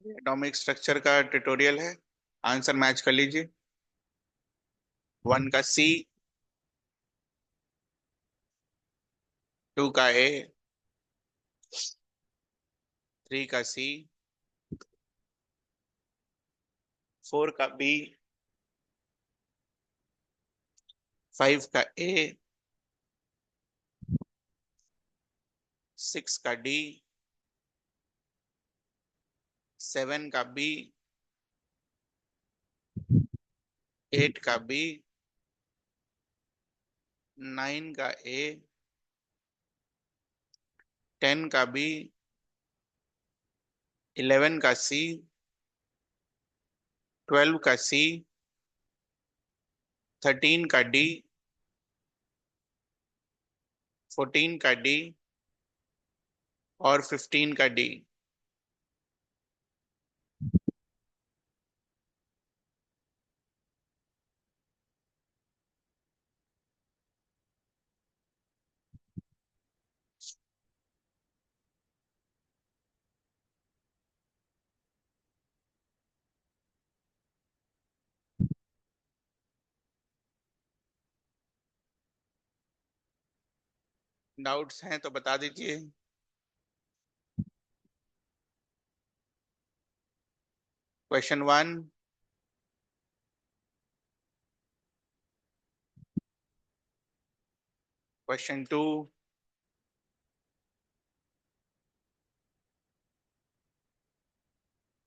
Atomic structure का tutorial है। Answer match कर लीजिए। 1 का सी, 2 का ए, 3 का सी, 4 का बी, 5 का ए, 6 का डी, 7 का बी, 8 का बी, 9 का ए, 10 का बी, 11 का सी, 12 का सी, 13 का डी, 14 का डी और 15 का डी। डाउट्स हैं तो बता दीजिए। Question 1, question 2,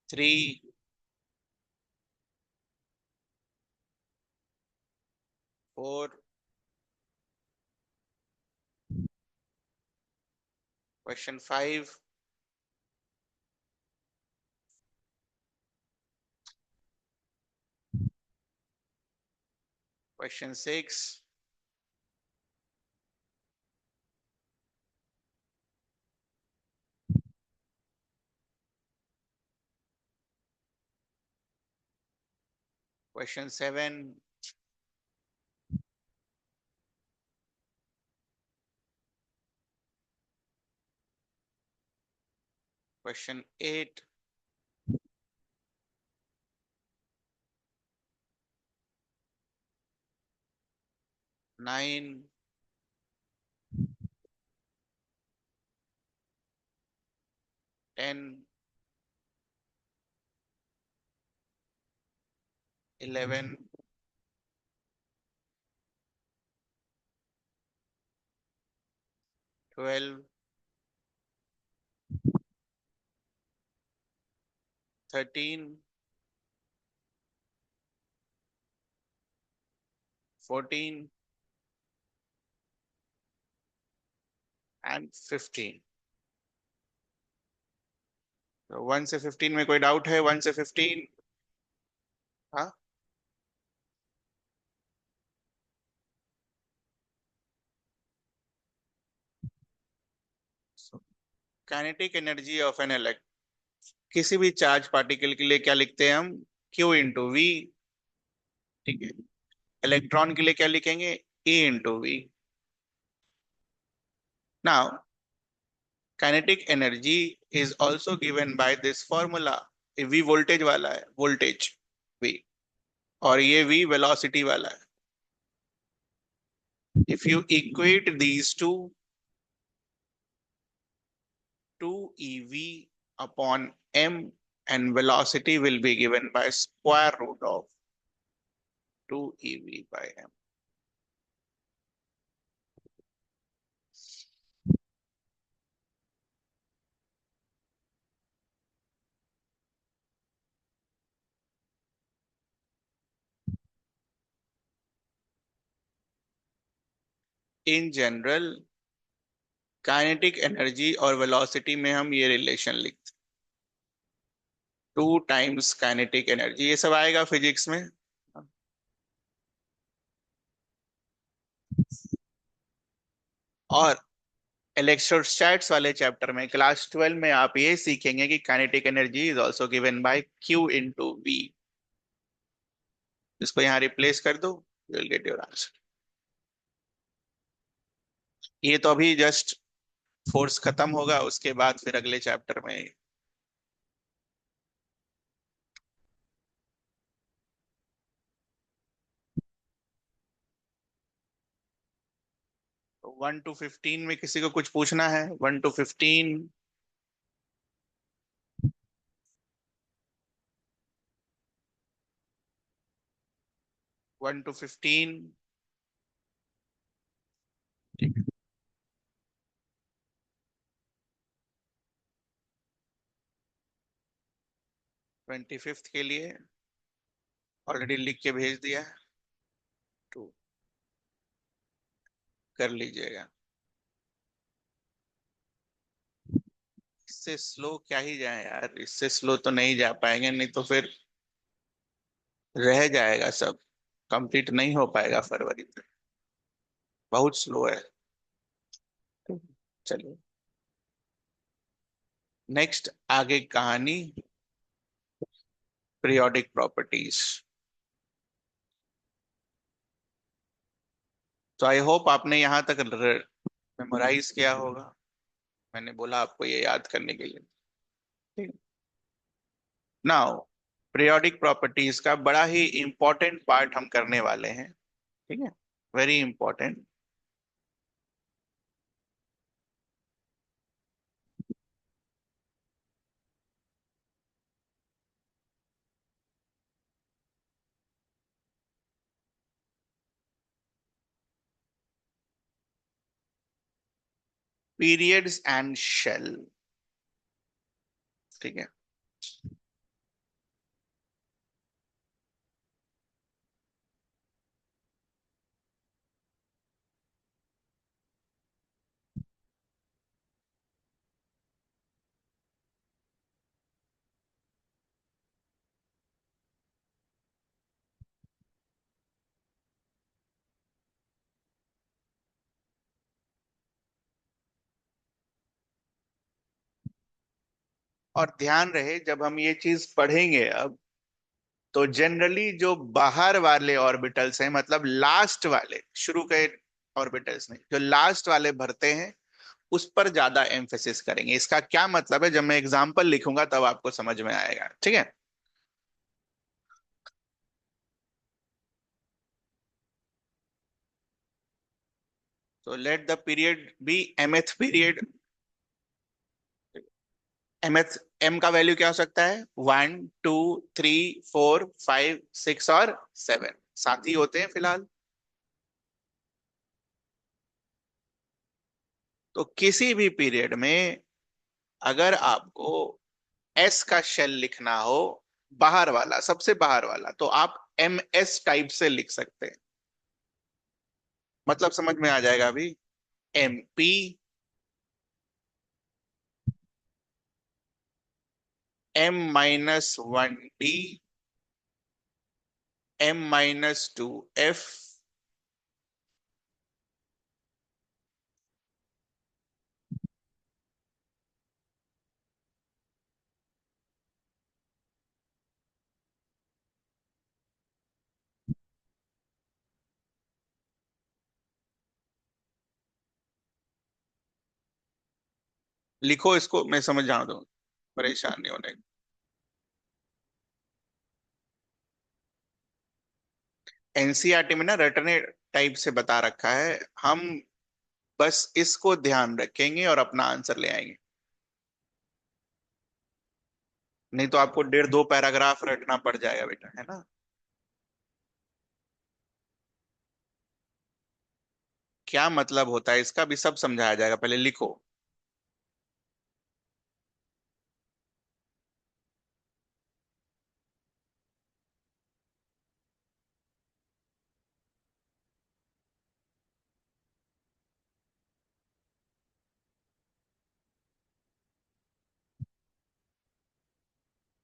three, 4, question 5, question 6, question 7, question 8, 9, 10, 11, 12, 13, 14 and 15। तो 1 से 15 में कोई डाउट है? 1 से 15? हाँ। Kinetic energy of an electron, किसी भी चार्ज पार्टिकल के लिए क्या लिखते हैं हम? Q into V. ठीक है। इलेक्ट्रॉन के लिए क्या लिखेंगे? E into V. Now kinetic energy is also given by this formula. V voltage वाला है, वोल्टेज वी, और ये वी वेलोसिटी वाला है। If you equate these two, 2 ev upon m, and velocity will be given by square root of 2 ev by m. In general, kinetic energy और velocity में हम ये रिलेशन लिखते हैं, 2 टाइम्स काइनेटिक एनर्जी। ये सब आएगा फिजिक्स में। और इलेक्ट्रोस्टैट्स वाले चैप्टर में, क्लास 12 में, आप ये सीखेंगे कि kinetic energy is also given by Q into V. इसको यहाँ रिप्लेस कर दो, you will get your answer. ये तो अभी जस्ट फोर्स खत्म होगा, उसके बाद फिर अगले चैप्टर में 1 to 15 में किसी को कुछ पूछना है? 1 to 15। 1 to 15। ठीक है। 25 के लिए ऑलरेडी लिख के भेज दिया है, तो कर लीजिएगा। इससे स्लो क्या ही जाए यार, इससे स्लो तो नहीं जा पाएंगे, नहीं तो फिर रह जाएगा सब, कंप्लीट नहीं हो पाएगा फरवरी तक। बहुत स्लो है। चलिए नेक्स्ट, आगे कहानी, पीरियोडिक प्रॉपर्टीज। तो आई होप आपने यहाँ तक मेमोराइज किया होगा। मैंने बोला आपको ये याद करने के लिए। ठीक। नाउ पीरियोडिक प्रॉपर्टीज का बड़ा ही इंपॉर्टेंट पार्ट हम करने वाले हैं। ठीक है, very important. Periods and shell. ठीक है। और ध्यान रहे जब हम ये चीज पढ़ेंगे अब, तो जनरली जो बाहर वाले ऑर्बिटल्स हैं, मतलब लास्ट वाले, शुरू के ऑर्बिटल्स नहीं, जो लास्ट वाले भरते हैं, उस पर ज्यादा एम्फेसिस करेंगे। इसका क्या मतलब है, जब मैं एग्जांपल लिखूंगा तब आपको समझ में आएगा। ठीक है। तो let the period be mth period. mth, m का वैल्यू क्या हो सकता है? 1 2 3 4 5 6 और 7, साथ ही होते हैं फिलहाल। तो किसी भी पीरियड में अगर आपको एस का शेल लिखना हो, बाहर वाला, सबसे बाहर वाला, तो आप एम एस टाइप से लिख सकते हैं। मतलब समझ में आ जाएगा अभी। एम पी, M-1D, M-2F, लिखो इसको, मैं समझ जाऊं दूं, परेशान नहीं होने। एनसीईआरटी में ना रटने टाइप से बता रखा है, हम बस इसको ध्यान रखेंगे और अपना आंसर ले आएंगे। नहीं तो आपको 1.5 2 पैराग्राफ रटना पड़ जाएगा बेटा, है ना। क्या मतलब होता है इसका भी सब समझाया जाएगा, पहले लिखो।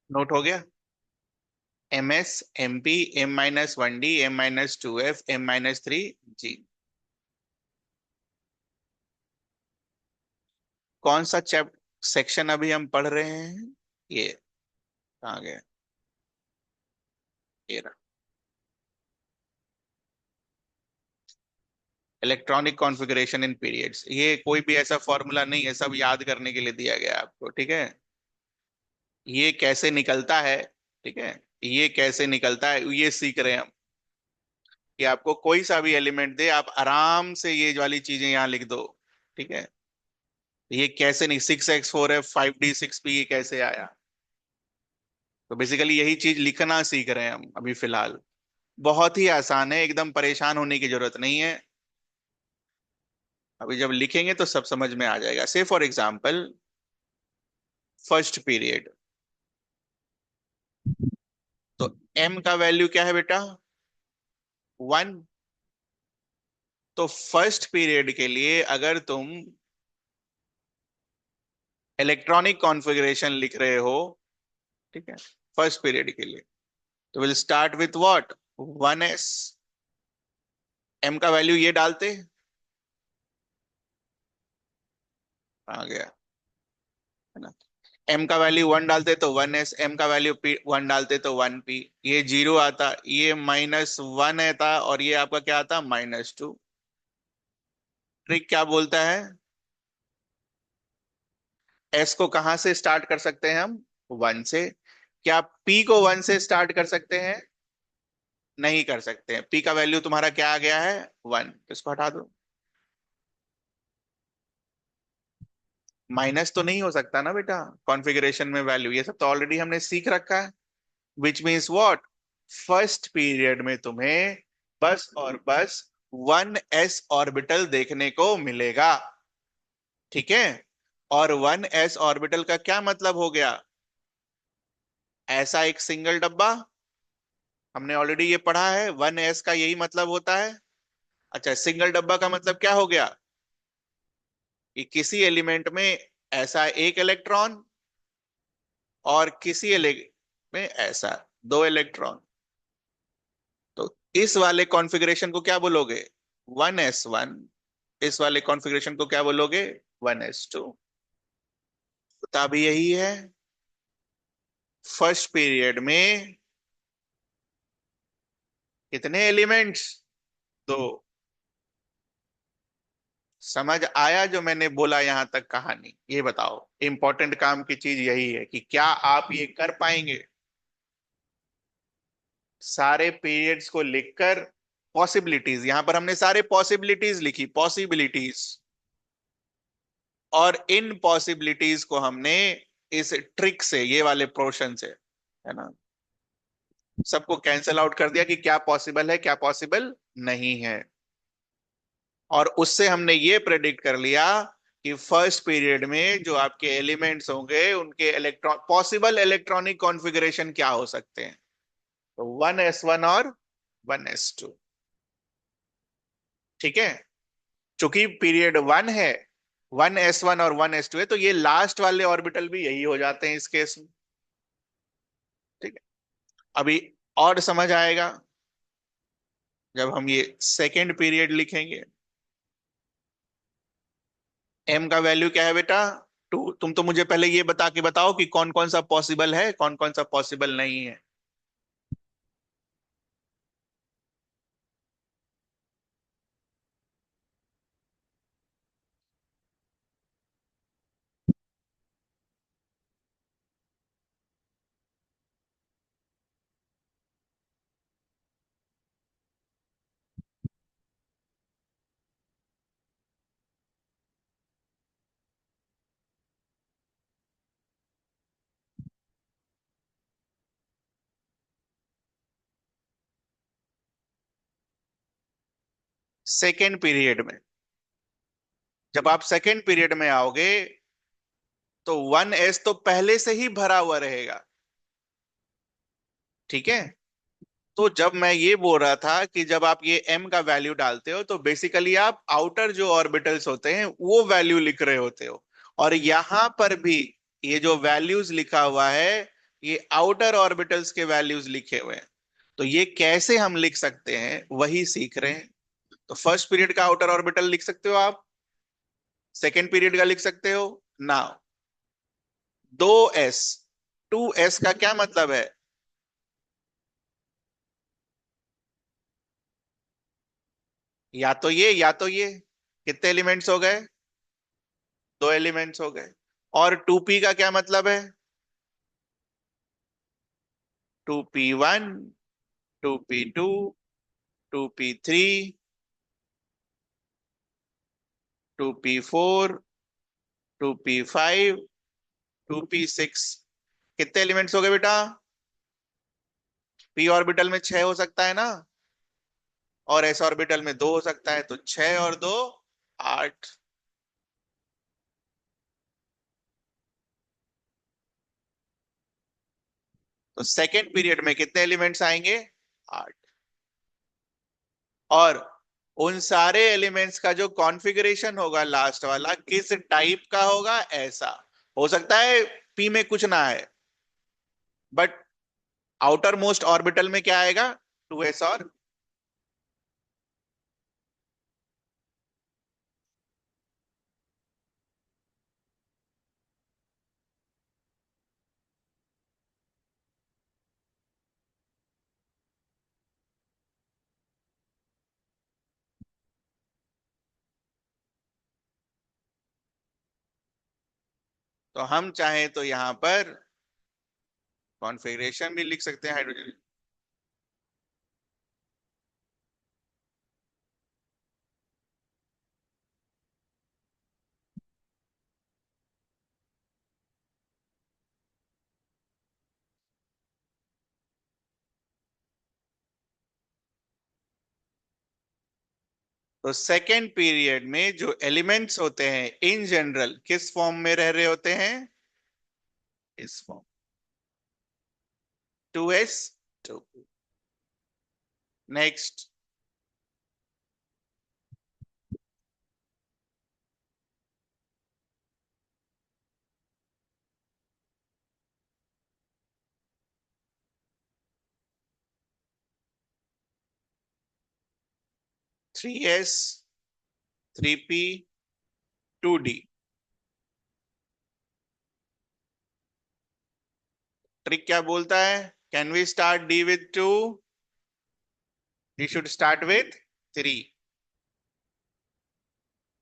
नोट हो गया? MS, MP, M-1D, M-2F, M-3G। कौन सा चैप्ट सेक्शन अभी हम पढ़ रहे हैं? ये कहाँ गया? ये रहा, इलेक्ट्रॉनिक कॉन्फ़िगरेशन इन पीरियड्स। ये कोई भी ऐसा फॉर्मूला नहीं है, सब याद करने के लिए दिया गया है आपको। ठीक है। ये कैसे निकलता है, ठीक है, ये कैसे निकलता है ये सीख रहे हैं हम। कि आपको कोई सा भी एलिमेंट दे, आप आराम से ये वाली चीजें यहाँ लिख दो। ठीक है, ये कैसे नहीं, 6x4f 5d6p ये कैसे आया? तो बेसिकली यही चीज लिखना सीख रहे हैं हम अभी फिलहाल। बहुत ही आसान है, एकदम परेशान होने की जरूरत नहीं है। अभी जब लिखेंगे तो सब समझ में आ जाएगा। से फॉर एग्जाम्पल, फर्स्ट पीरियड। तो m का वैल्यू क्या है बेटा? 1। तो फर्स्ट पीरियड के लिए अगर तुम इलेक्ट्रॉनिक कॉन्फ़िगरेशन लिख रहे हो, ठीक है, फर्स्ट पीरियड के लिए, तो will start with what? 1s। m का वैल्यू ये डालते, आ गया, है ना? m का वैल्यू 1 डालते तो 1s, m का वैल्यू 1 डालते तो 1p। ये 0 आता, ये -1 आता, और ये आपका क्या आता? -2। ट्रिक क्या बोलता है? s को कहां से स्टार्ट कर सकते हैं हम? 1 से। क्या p को 1 से स्टार्ट कर सकते हैं? नहीं कर सकते हैं। p का वैल्यू तुम्हारा क्या आ गया है? 1। इसको हटा दो। माइनस तो नहीं हो सकता ना बेटा कॉन्फ़िगरेशन में वैल्यू, ये सब तो ऑलरेडी हमने सीख रखा है। Which means what? First period में तुम्हें बस और बस 1s ऑर्बिटल देखने को मिलेगा। ठीक है, और 1s ऑर्बिटल का क्या मतलब हो गया? ऐसा एक सिंगल डब्बा। हमने ऑलरेडी ये पढ़ा है, 1s का यही मतलब होता है। अच्छा, सिंगल डब्बा का मतलब क्या हो गया? कि किसी एलिमेंट में ऐसा एक इलेक्ट्रॉन, और किसी एलिमेंट में ऐसा दो इलेक्ट्रॉन। तो इस वाले कॉन्फ़िगरेशन को क्या बोलोगे? 1s1। इस वाले कॉन्फ़िगरेशन को क्या बोलोगे? 1s2। होता भी यही है। फर्स्ट पीरियड में कितने एलिमेंट्स? दो। समझ आया जो मैंने बोला यहां तक कहानी? ये बताओ, इंपॉर्टेंट काम की चीज यही है कि क्या आप ये कर पाएंगे? सारे पीरियड्स को लिखकर, पॉसिबिलिटीज, यहां पर हमने सारे पॉसिबिलिटीज लिखी, पॉसिबिलिटीज, और इन पॉसिबिलिटीज को हमने इस ट्रिक से, ये वाले पोर्शन से, है ना, सबको कैंसल आउट कर दिया कि क्या पॉसिबल है क्या पॉसिबल नहीं है। और उससे हमने ये प्रेडिक्ट कर लिया कि फर्स्ट पीरियड में जो आपके एलिमेंट्स होंगे उनके इलेक्ट्रॉन, पॉसिबल इलेक्ट्रॉनिक कॉन्फ़िगरेशन क्या हो सकते हैं? तो 1s1 और 1s2। ठीक है, चूंकि पीरियड 1 है, 1s1 और 1s2 है, तो ये लास्ट वाले ऑर्बिटल भी यही हो जाते हैं इस केस में। ठीक है, अभी और समझ आएगा जब हम ये सेकेंड पीरियड लिखेंगे। m का वैल्यू क्या है बेटा? 2। तुम तो मुझे पहले ये बता के बताओ कि कौन कौन सा पॉसिबल है, कौन कौन सा पॉसिबल नहीं है। सेकेंड पीरियड में, जब आप सेकेंड पीरियड में आओगे तो 1s तो पहले से ही भरा हुआ रहेगा। ठीक है, तो जब मैं ये बोल रहा था कि जब आप ये m का वैल्यू डालते हो तो बेसिकली आप आउटर जो ऑर्बिटल्स होते हैं वो वैल्यू लिख रहे होते हो। और यहां पर भी ये जो वैल्यूज लिखा हुआ है, ये आउटर ऑर्बिटल्स के वैल्यूज लिखे हुए हैं। तो ये कैसे हम लिख सकते हैं वही सीख रहे हैं। तो फर्स्ट पीरियड का आउटर ऑर्बिटल लिख सकते हो आप, सेकेंड पीरियड का लिख सकते हो ना। 2s, 2s का क्या मतलब है? या तो ये या तो ये। कितने एलिमेंट्स हो गए? दो एलिमेंट्स हो गए। और 2p का क्या मतलब है? 2p1, 2p2, 2p3, 2p4, 2p5, 2p6। कितने एलिमेंट्स हो गए बेटा? p ऑर्बिटल में 6 हो सकता है ना, और s ऑर्बिटल में 2 हो सकता है, तो 6 और 2 8। तो सेकेंड पीरियड में कितने एलिमेंट्स आएंगे? 8। और उन सारे एलिमेंट्स का जो कॉन्फ़िगरेशन होगा लास्ट वाला किस टाइप का होगा? ऐसा हो सकता है p में कुछ ना है, बट आउटर मोस्ट ऑर्बिटल में क्या आएगा? 2s और। तो हम चाहें तो यहां पर कॉन्फ़िगरेशन भी लिख सकते हैं हाइड्रोजन। तो सेकेंड पीरियड में जो एलिमेंट्स होते हैं इन जनरल किस फॉर्म में रह रहे होते हैं? इस form, 2s 2। Next, 3s, 3p, 2d। Trick क्या बोलता है? Can we start d with 2? D should start with 3।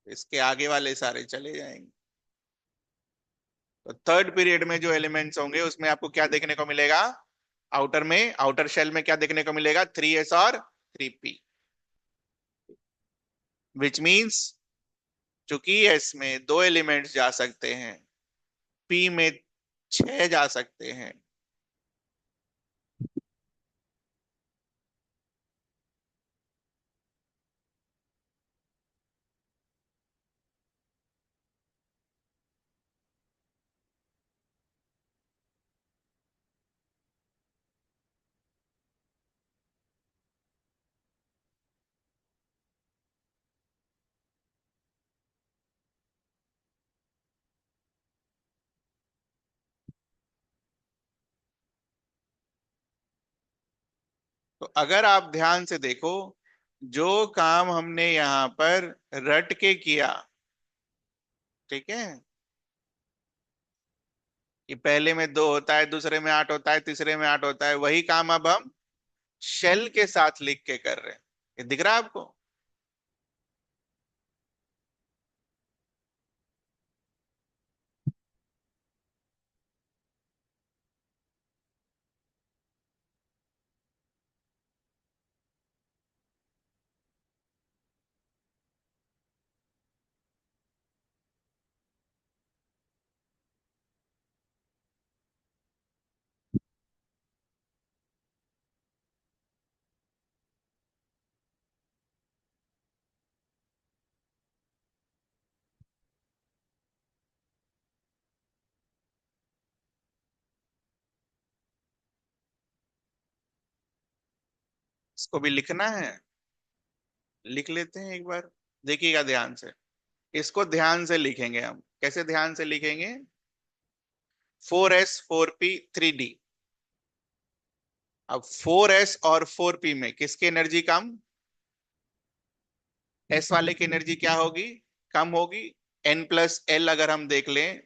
इसके आगे वाले सारे चले जाएंगे। तो थर्ड पीरियड में जो एलिमेंट्स होंगे उसमें आपको क्या देखने को मिलेगा? आउटर में, आउटर शेल में क्या देखने को मिलेगा? 3s और 3p। विच मीन्स चूंकि s में 2 एलिमेंट्स जा सकते हैं, p में 6 जा सकते हैं। तो अगर आप ध्यान से देखो, जो काम हमने यहां पर रट के किया, ठीक है, कि पहले में 2 होता है, दूसरे में 8 होता है, तीसरे में 8 होता है, वही काम अब हम शेल के साथ लिख के कर रहे हैं। ये दिख रहा है आपको? इसको भी लिखना है, लिख लेते हैं एक बार। देखिएगा ध्यान से, इसको ध्यान से लिखेंगे हम। कैसे ध्यान से लिखेंगे? 4s 4p 3d। अब 4s और 4p में किसकी एनर्जी कम? s वाले की एनर्जी क्या होगी? कम होगी। n+l अगर हम देख लें,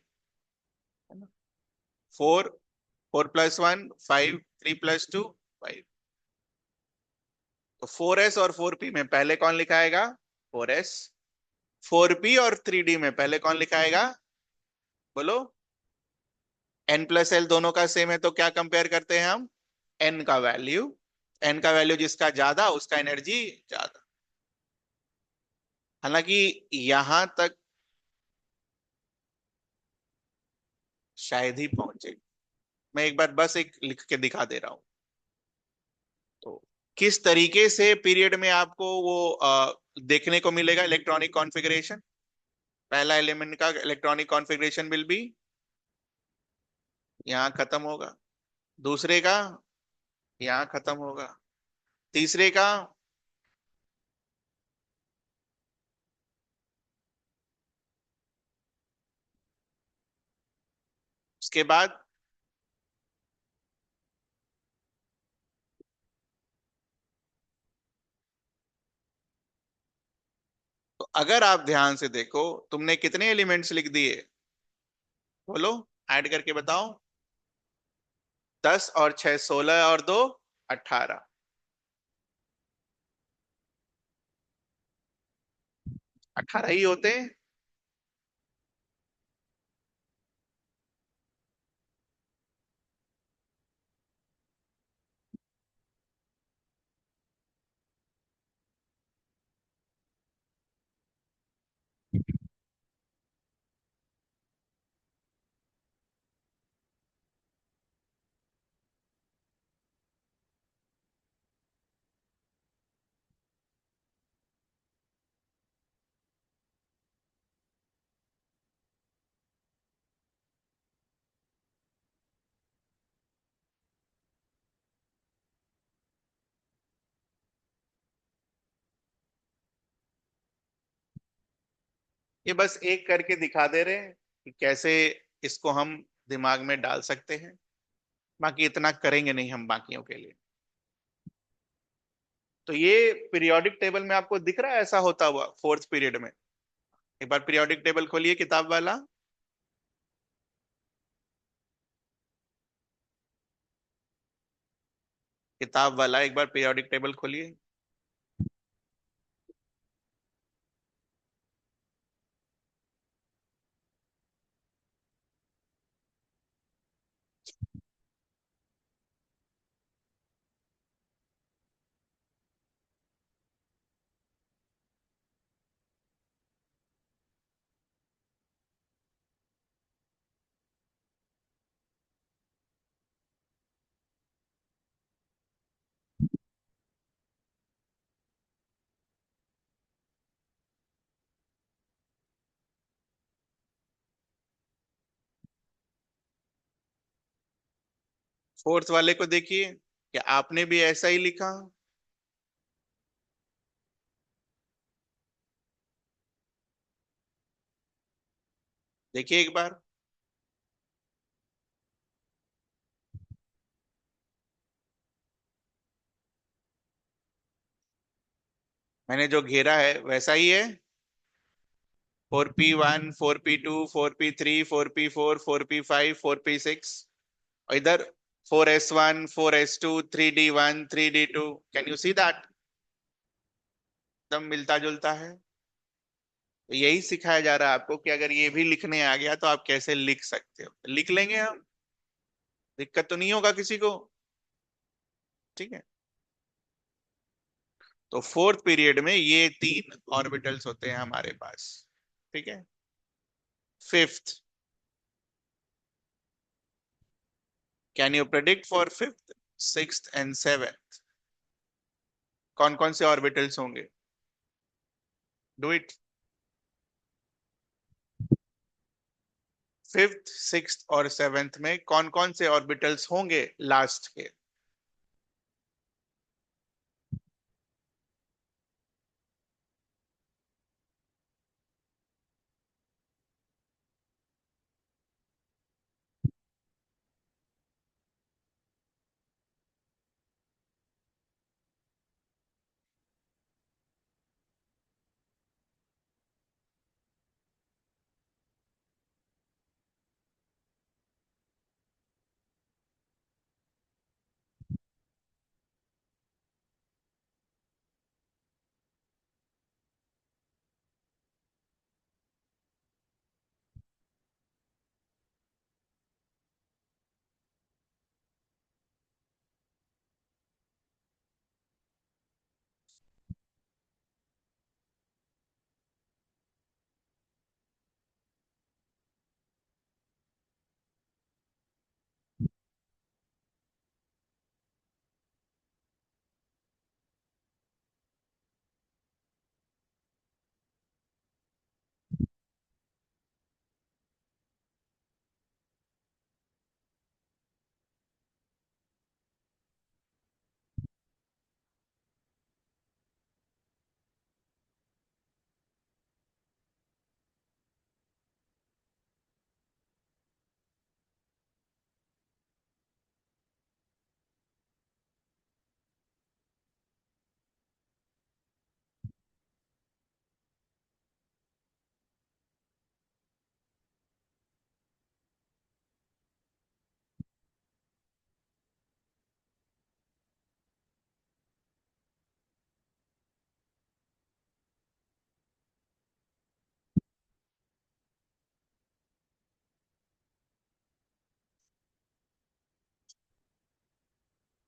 4, 4+1 5, 3+2 5। तो 4s और 4p में पहले कौन लिखाएगा? 4s। 4p और 3d में पहले कौन लिखाएगा? बोलो। n+l दोनों का सेम है, तो क्या कंपेयर करते हैं हम? n का वैल्यू। एन का वैल्यू जिसका ज्यादा उसका एनर्जी ज्यादा। हालांकि यहां तक शायद ही पहुंचे। मैं एक बार बस एक लिख के दिखा दे रहा हूं। तो किस तरीके से पीरियड में आपको वो देखने को मिलेगा इलेक्ट्रॉनिक कॉन्फ़िगरेशन। पहला एलिमेंट का इलेक्ट्रॉनिक कॉन्फ़िगरेशन विल बी, यहाँ खत्म होगा। दूसरे का यहाँ खत्म होगा। तीसरे का उसके बाद। तो अगर आप ध्यान से देखो, तुमने कितने एलिमेंट्स लिख दिए, बोलो, ऐड करके बताओ। 10 और 6 16 और 2 18। 18 ही होते हैं। ये बस एक करके दिखा दे रहे हैं कि कैसे इसको हम दिमाग में डाल सकते हैं। बाकी इतना करेंगे नहीं हम बाकियों के लिए। तो ये पीरियोडिक टेबल में आपको दिख रहा है ऐसा होता हुआ फोर्थ पीरियड में। एक बार पीरियोडिक टेबल खोलिए किताब वाला। किताब वाला एक बार पीरियोडिक टेबल खोलिए। फोर्थ वाले को देखिए, क्या आपने भी ऐसा ही लिखा। देखिए एक बार। मैंने जो घेरा है वैसा ही है। 4p1 4p2 4p3 4p4 4p5 4p6। और इधर 4s1 4s2 3d1 3d2। Can you see that? एकदम मिलता जुलता है। तो यही सिखाया जा रहा है आपको कि अगर ये भी लिखने आ गया तो आप कैसे लिख सकते हो। लिख लेंगे हम, दिक्कत तो नहीं होगा किसी को। ठीक है। तो फोर्थ पीरियड में ये तीन ऑर्बिटल्स होते हैं हमारे पास। ठीक है। Fifth, can you predict for fifth sixth and seventh? कौन कौन से ऑर्बिटल्स होंगे? Do it. फिफ्थ सिक्स्थ और सेवेंथ में कौन कौन से ऑर्बिटल्स होंगे लास्ट के?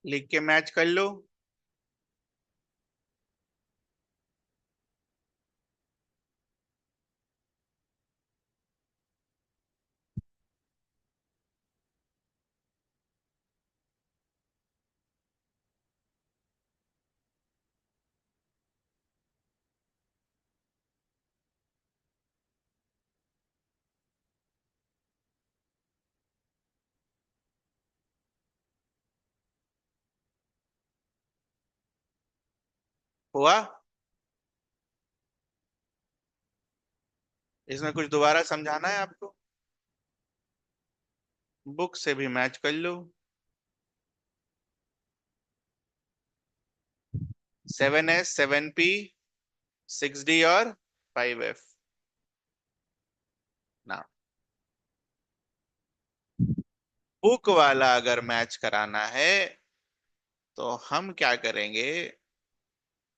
लिख के मैच कर लो। हुआ? इसमें कुछ दोबारा समझाना है आपको? बुक से भी मैच कर लो। 7S 7P 6D और 5F ना। बुक वाला अगर मैच कराना है तो हम क्या करेंगे,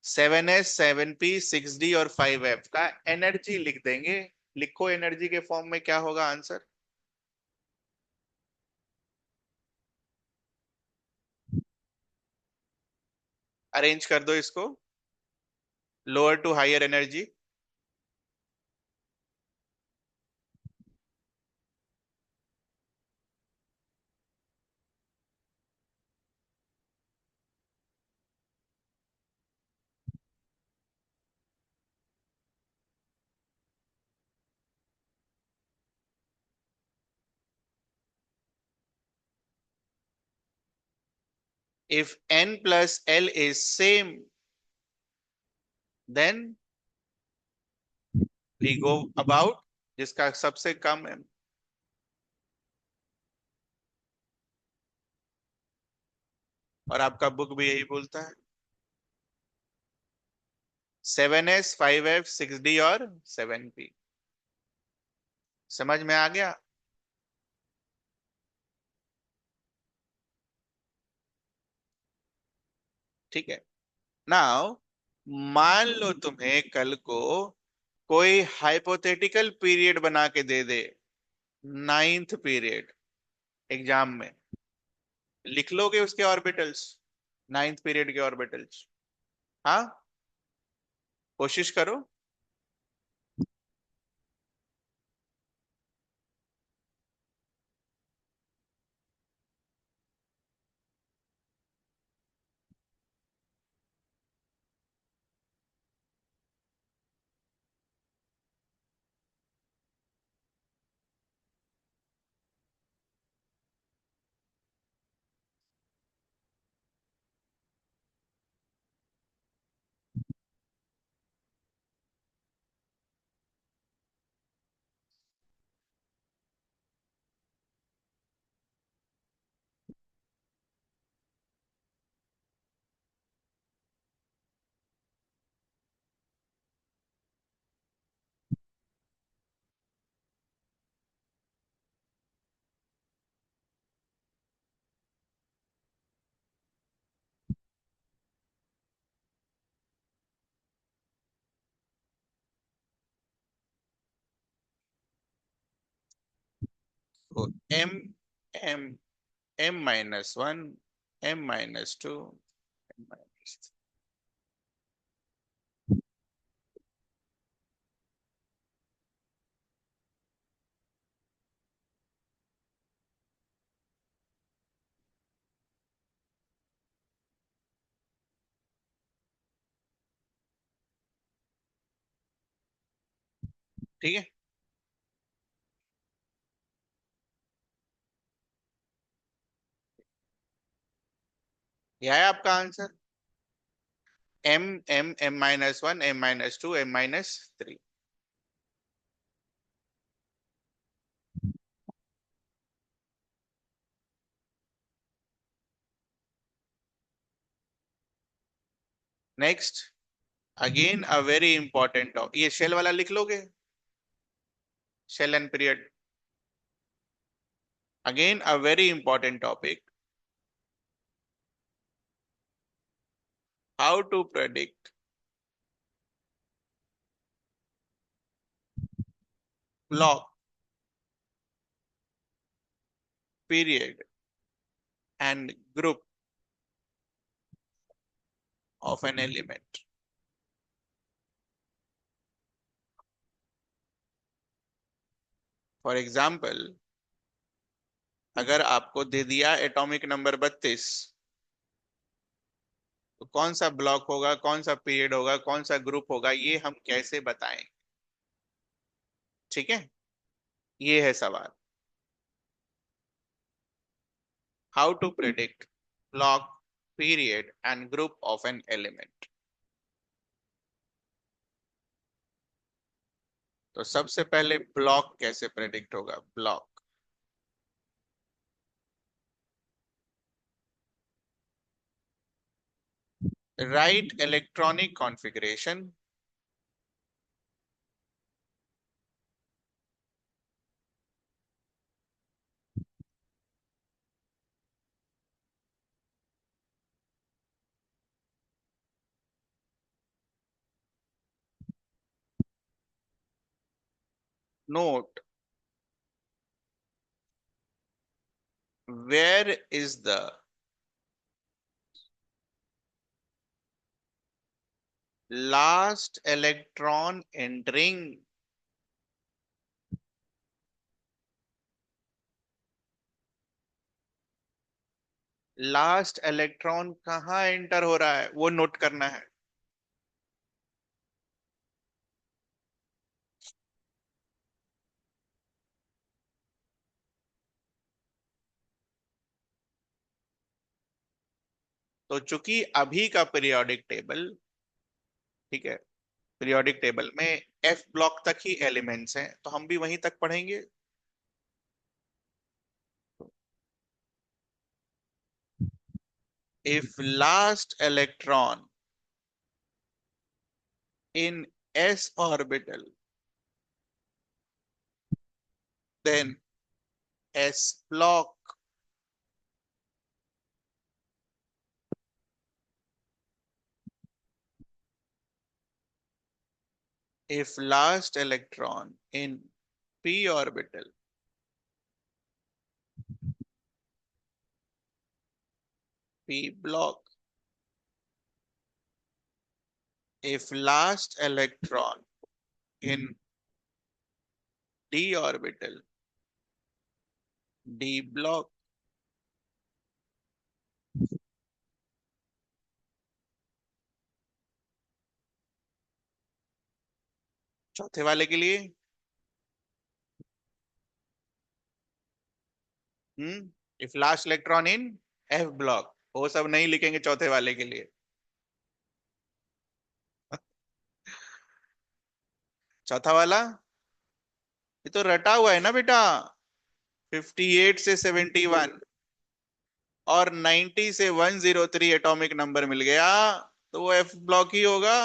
7S 7P 6D और 5F का एनर्जी लिख देंगे। लिखो एनर्जी के फॉर्म में क्या होगा आंसर। अरेंज कर दो इसको, lower to higher energy. If n+l is same, then we go about जिसका सबसे कम है। और आपका बुक भी यही बोलता है। 7S 5F 6D और 7P। समझ में आ गया? ठीक है। नाउ मान लो तुम्हें कल को कोई हाइपोथेटिकल पीरियड बना के दे दे, नाइन्थ पीरियड एग्जाम में, लिख लोगे उसके ऑर्बिटल्स? नाइन्थ पीरियड के ऑर्बिटल्स? हाँ, कोशिश करो। तो एम M-1, M-2, M-3। ठीक है, यह है आपका answer. M M M-1, M-2, M-3। Next, again a very important, ये शेल वाला लिख लोगे, shell and period. Again a very important topic, how to predict block, period and group of an element. For example, अगर आपको दे दिया atomic number 32, तो कौन सा ब्लॉक होगा, कौन सा पीरियड होगा, कौन सा ग्रुप होगा, ये हम कैसे बताएं? ठीक है, ये है सवाल। How to predict block, period and group of an element. तो सबसे पहले ब्लॉक कैसे प्रेडिक्ट होगा? Block, write electronic configuration, note where is the last electron entering. Last electron कहाँ एंटर हो रहा है वो नोट करना है। तो चूंकि अभी का पीरियोडिक टेबल, ठीक है, पीरियोडिक टेबल में एफ ब्लॉक तक ही एलिमेंट्स हैं, तो हम भी वहीं तक पढ़ेंगे। If last electron in s orbital, then s block, if last electron in p orbital, p block, if last electron in d orbital, d block। चौथे वाले के लिए if last electron in F block, वो सब नहीं लिखेंगे चौथे वाले के लिए। चौथा वाला ये तो रटा हुआ है ना बेटा, 58 से 71 और 90 से 103 एटॉमिक नंबर मिल गया, तो वो एफ ब्लॉक ही होगा।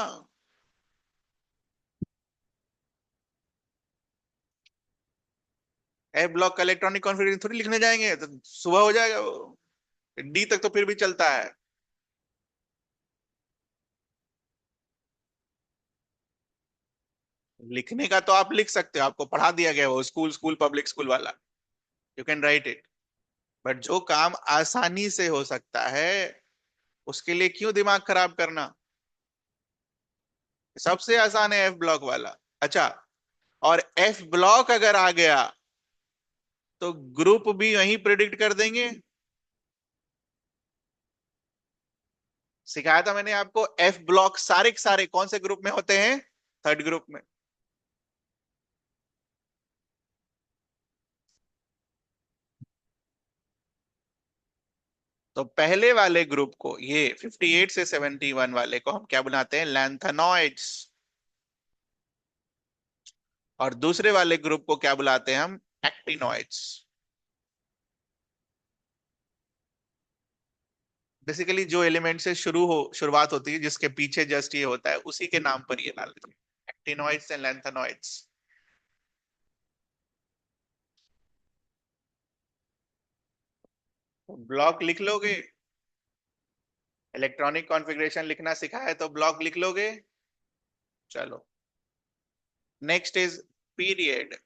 एफ ब्लॉक का इलेक्ट्रॉनिक कॉन्फ़िगरेशन थोड़ी लिखने जाएंगे, तो सुबह हो जाएगा वो। डी तक तो फिर भी चलता है। लिखने का तो आप लिख सकते हो, आपको पढ़ा दिया गया वो स्कूल स्कूल पब्लिक स्कूल वाला, you can write it. But जो काम आसानी से हो सकता है उसके लिए क्यों दिमाग खराब करना? सबसे आसान है एफ ब्लॉक वाला। अच्छा, और एफ ब्लॉक अगर आ गया तो ग्रुप भी वहीं प्रिडिक्ट कर देंगे। सिखाया था मैंने आपको, एफ ब्लॉक सारे के सारे कौन से ग्रुप में होते हैं? थर्ड ग्रुप में। तो पहले वाले ग्रुप को, ये 58 से 71 वाले को हम क्या बुलाते हैं? लैंथेनॉइड्स। और दूसरे वाले ग्रुप को क्या बुलाते हैं हम? एक्टिनॉइड्स। बेसिकली जो एलिमेंट से शुरुआत होती है, जिसके पीछे जस्ट ये होता है, उसी के नाम पर ये डालते हैं, एक्टिनॉइड्स एंड लैंथेनॉइड्स। ब्लॉक लिख लोगे, इलेक्ट्रॉनिक कॉन्फ़िगरेशन लिखना सिखाया है तो ब्लॉक लिख लोगे। चलो, next is period.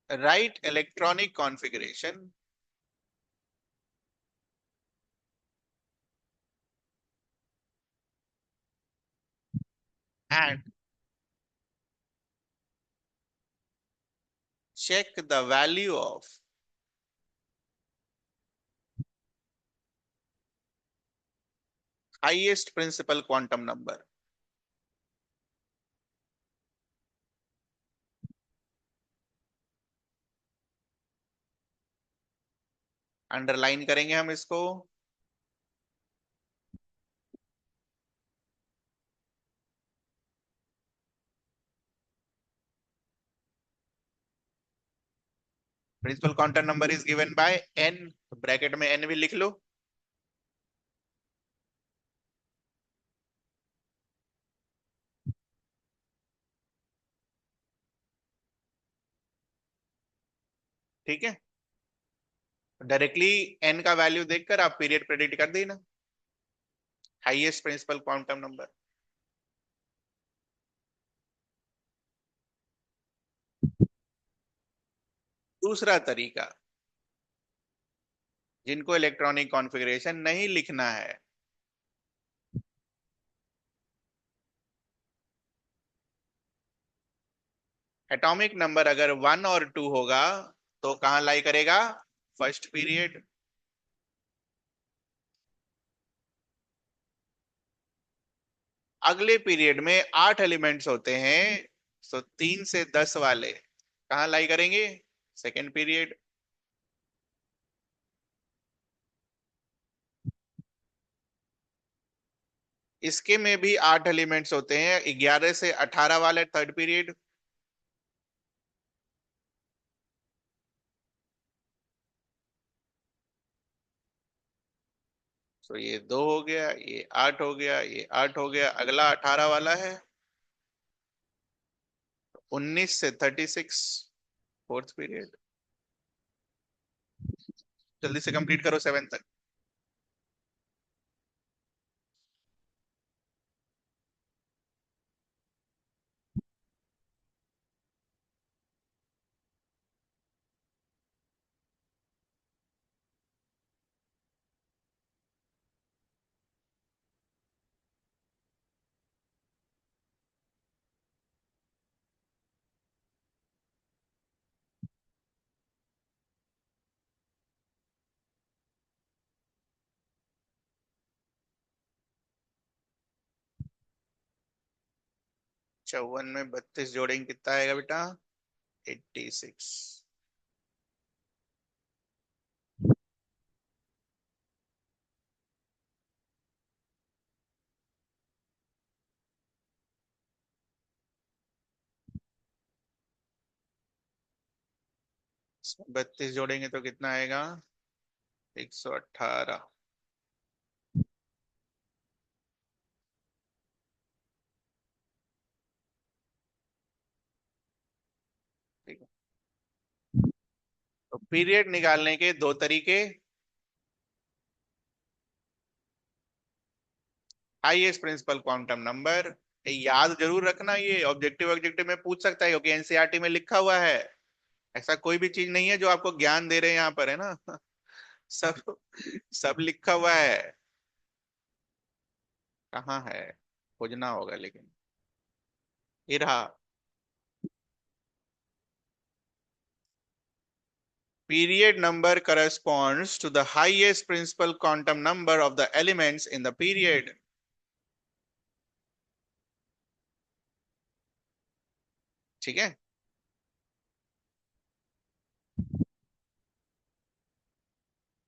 Write electronic configuration and check the value of highest principal quantum number. Underline करेंगे हम इसको। Principal quantum number is given by n, bracket में n भी लिख लो। ठीक है, डायरेक्टली n का वैल्यू देखकर आप पीरियड प्रेडिक्ट कर देना, हाईएस्ट प्रिंसिपल क्वांटम नंबर। दूसरा तरीका, जिनको इलेक्ट्रॉनिक कॉन्फ़िगरेशन नहीं लिखना है, एटॉमिक नंबर अगर 1 और 2 होगा तो कहां लाई करेगा, फर्स्ट पीरियड। अगले पीरियड में 8 एलिमेंट्स होते हैं, तो 3 से 10 वाले कहां लाई करेंगे, सेकेंड पीरियड। इसके में भी 8 एलिमेंट्स होते हैं, 11 से 18 वाले थर्ड पीरियड। तो ये 2 हो गया, ये 8 हो गया, ये 8 हो गया, अगला 18 वाला है, 19 से 36 फोर्थ पीरियड। जल्दी से कंप्लीट करो 7 तक। 54 में 32 जोड़ेंगे कितना आएगा बेटा, 86। 32 जोड़ेंगे तो कितना आएगा, 118। ठीक है, तो पीरियड निकालने के दो तरीके, हाईएस्ट प्रिंसिपल क्वांटम नंबर, याद जरूर रखना, ये ऑब्जेक्टिव ऑब्जेक्टिव में पूछ सकता है क्योंकि एनसीईआरटी में लिखा हुआ है। ऐसा कोई भी चीज नहीं है जो आपको ज्ञान दे रहे हैं यहाँ पर, है ना। सब सब लिखा हुआ है। कहाँ है, खोजना होगा लेकिन, ये रहा। Period number corresponds to the highest principal quantum number of the elements in the period. ठीक है,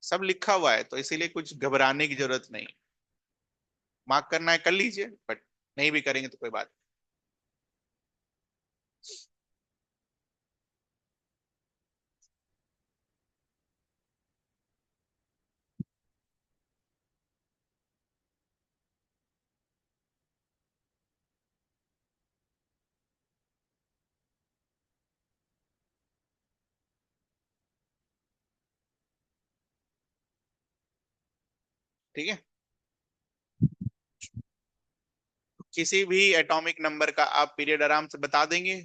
सब लिखा हुआ है तो इसीलिए कुछ घबराने की जरूरत नहीं। मार्क करना है कर लीजिए, बट नहीं भी करेंगे तो कोई बात नहीं। ठीक है, किसी भी एटॉमिक नंबर का आप पीरियड आराम से बता देंगे।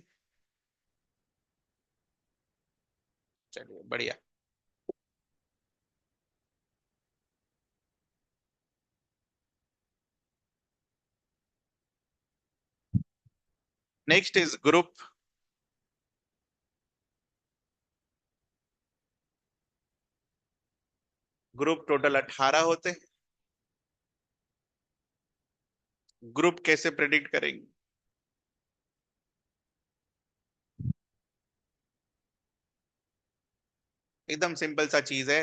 चलिए बढ़िया। Next is group. Group total 18 होते हैं। ग्रुप कैसे प्रेडिक्ट करेंगे? एकदम सिंपल सा चीज है,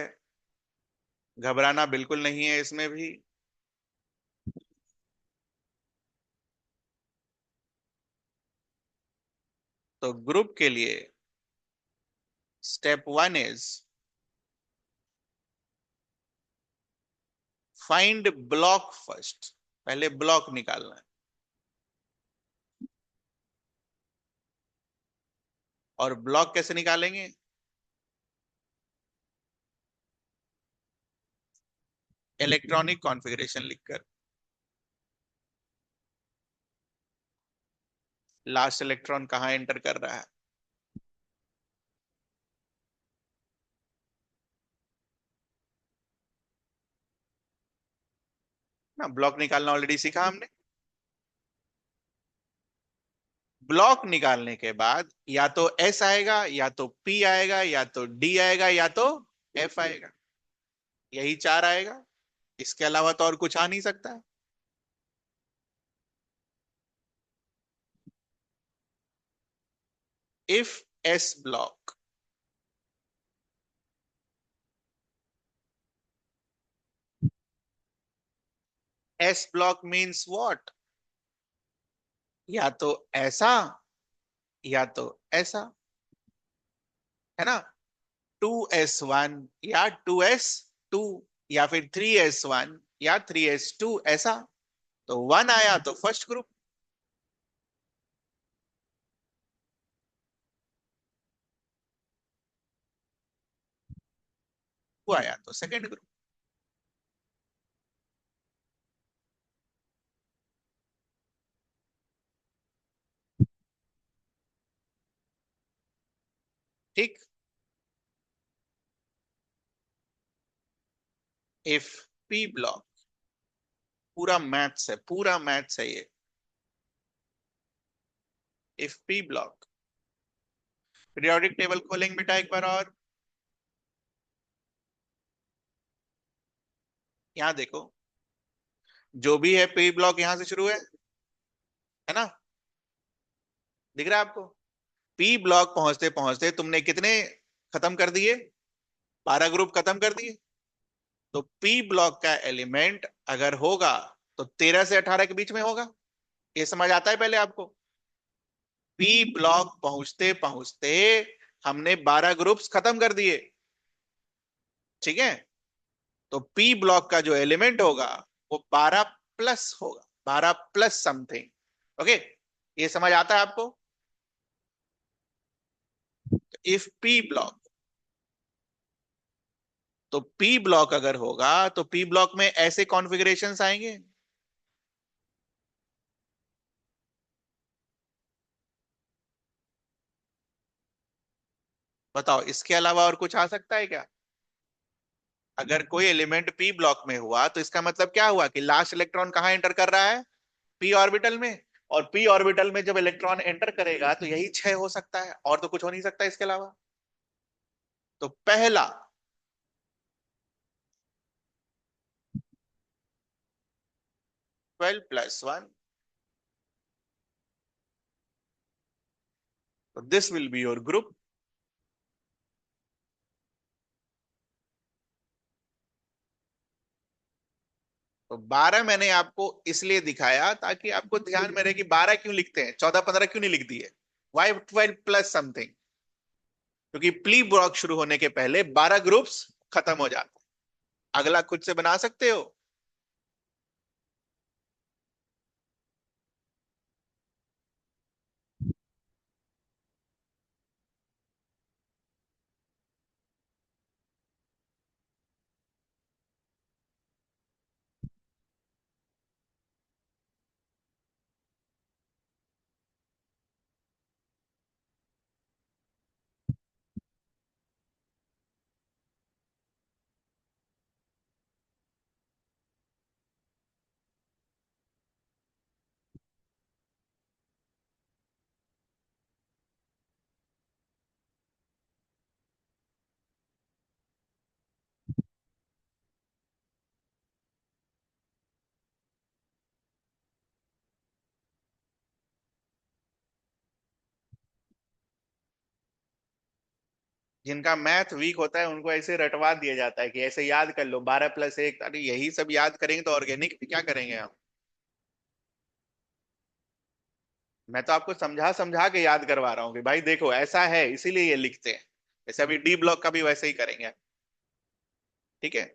घबराना बिल्कुल नहीं है इसमें भी। तो ग्रुप के लिए step one is find block first. पहले ब्लॉक निकालना है। और ब्लॉक कैसे निकालेंगे? इलेक्ट्रॉनिक कॉन्फ़िगरेशन लिखकर। लास्ट इलेक्ट्रॉन कहाँ एंटर कर रहा है? ना, ब्लॉक निकालना ऑलरेडी सीखा हमने। ब्लॉक निकालने के बाद या तो एस आएगा, या तो पी आएगा, या तो डी आएगा, या तो एफ आएगा। यही चार आएगा। इसके अलावा तो और कुछ आ नहीं सकता है। If S block, S block means what? या तो ऐसा, या तो ऐसा, है ना? 2s1 या 2s2, या फिर 3s1 या 3s2, ऐसा। तो वन आया तो फर्स्ट ग्रुप, टू आया तो सेकंड ग्रुप। ठीक। इफ पी ब्लॉक, पूरा मैथ्स है, पूरा मैथ्स है ये। If P block, periodic table खोलेंगे बेटा एक बार और। यहाँ देखो, जो भी है पी ब्लॉक यहां से शुरू है ना? दिख रहा है आपको? पी ब्लॉक पहुंचते पहुंचते तुमने कितने खत्म कर दिए? 12 ग्रुप खत्म कर दिए। तो पी ब्लॉक का एलिमेंट अगर होगा तो 13 से 18 के बीच में होगा। ये समझ आता है पहले आपको? पी ब्लॉक पहुंचते पहुंचते हमने 12 ग्रुप्स खत्म कर दिए। ठीक है? तो पी ब्लॉक का जो एलिमेंट होगा वो 12 प्लस होगा, 12 प्लस समथिंग। ओके, ये समझ आता है आपको? इफ पी ब्लॉक, तो पी ब्लॉक अगर होगा तो पी ब्लॉक में ऐसे कॉन्फ़िगरेशंस आएंगे। बताओ, इसके अलावा और कुछ आ सकता है क्या? अगर कोई एलिमेंट पी ब्लॉक में हुआ तो इसका मतलब क्या हुआ कि लास्ट इलेक्ट्रॉन कहां एंटर कर रहा है? पी ऑर्बिटल में। और पी ऑर्बिटल में जब इलेक्ट्रॉन एंटर करेगा तो यही 6 हो सकता है, और तो कुछ हो नहीं सकता इसके अलावा। तो पहला, 12 + 1, तो this will be your group. तो 12 मैंने आपको इसलिए दिखाया ताकि आपको ध्यान में रहे कि 12 क्यों लिखते हैं, 14 15 क्यों नहीं लिख दिए? Why 12 + something? क्योंकि प्ली ब्लॉक शुरू होने के पहले 12 ग्रुप्स खत्म हो जाते हैं। अगला खुद से बना सकते हो। जिनका मैथ वीक होता है उनको ऐसे रटवा दिया जाता है कि ऐसे याद कर लो 12+1, अरे यही सब याद करेंगे तो ऑर्गेनिक क्या करेंगे हम। मैं तो आपको समझा समझा के याद करवा रहा हूँ कि भाई देखो ऐसा है इसीलिए ये लिखते हैं। जैसे अभी डी ब्लॉक का भी वैसे ही करेंगे। ठीक है।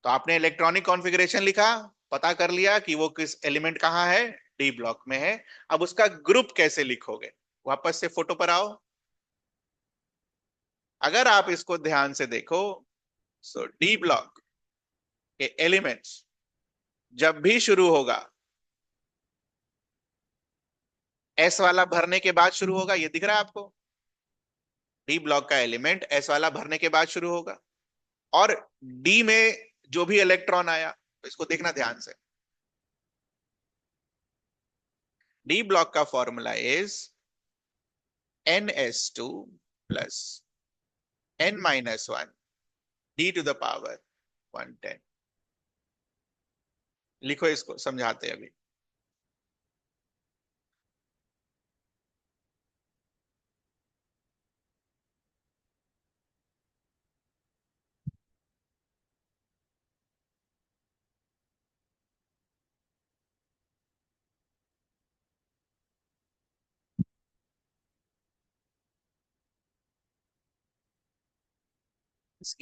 तो आपने इलेक्ट्रॉनिक कॉन्फ़िगरेशन लिखा, पता कर लिया कि वो किस एलिमेंट कहाँ है, डी ब्लॉक में है। अब उसका ग्रुप कैसे लिखोगे, वापस से फोटो पर आओ। अगर आप इसको ध्यान से देखो, सो डी ब्लॉक के एलिमेंट्स जब भी शुरू होगा, एस वाला भरने के बाद शुरू होगा, ये दिख रहा है आपको। डी ब्लॉक का एलिमेंट एस वाला भरने के बाद शुरू होगा। और डी में जो भी इलेक्ट्रॉन आया, तो इसको देखना ध्यान से। डी ब्लॉक का formula is NS2 plus N-1 D to the power 110। लिखो, इसको समझाते हैं अभी।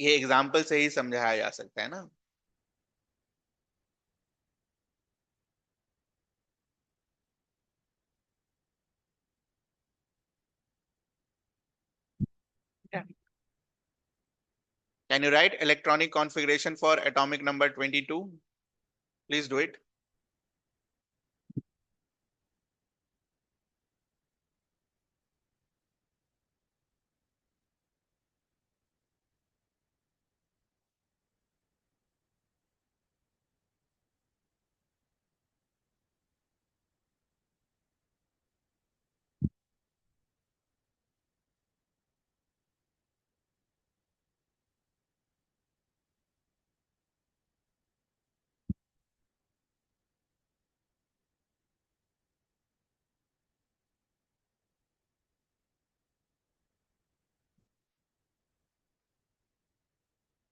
ये एग्जाम्पल से ही समझाया जा सकता है ना। Can you right electronic configuration for atomic number 22? Please do it.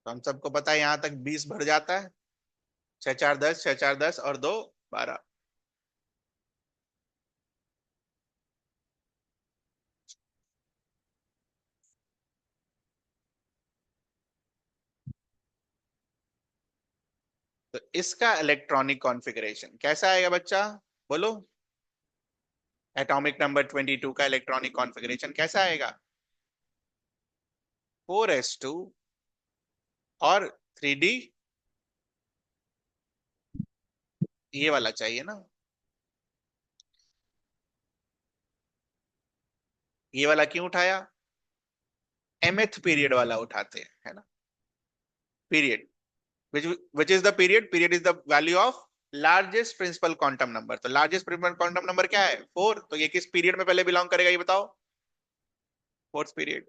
तो हम सबको पता है यहां तक 20 भर जाता है। 6×4 = 10, 6×4 = 10 और 2 12। तो इसका इलेक्ट्रॉनिक कॉन्फ़िगरेशन कैसा आएगा बच्चा, बोलो। एटॉमिक नंबर 22 का इलेक्ट्रॉनिक कॉन्फ़िगरेशन कैसा आएगा? 4s2 और 3d, ये वाला चाहिए ना। ये वाला क्यों उठाया? mth पीरियड वाला उठाते हैं, है ना। Period, which is the period is the value of largest principal quantum number. तो लार्जेस्ट प्रिंसिपल क्वांटम नंबर क्या है? 4। तो ये किस पीरियड में पहले बिलोंग करेगा, ये बताओ। Fourth period.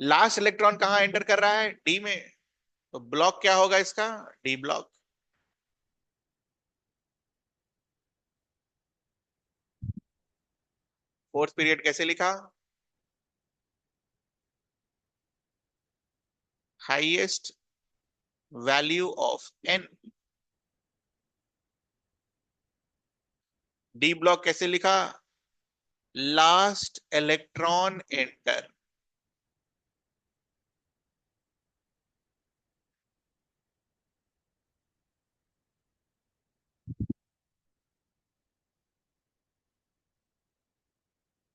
लास्ट इलेक्ट्रॉन कहाँ एंटर कर रहा है? डी में। तो ब्लॉक क्या होगा इसका? D block. फोर्थ पीरियड कैसे लिखा? Highest value of N. D block कैसे लिखा? Last electron enter.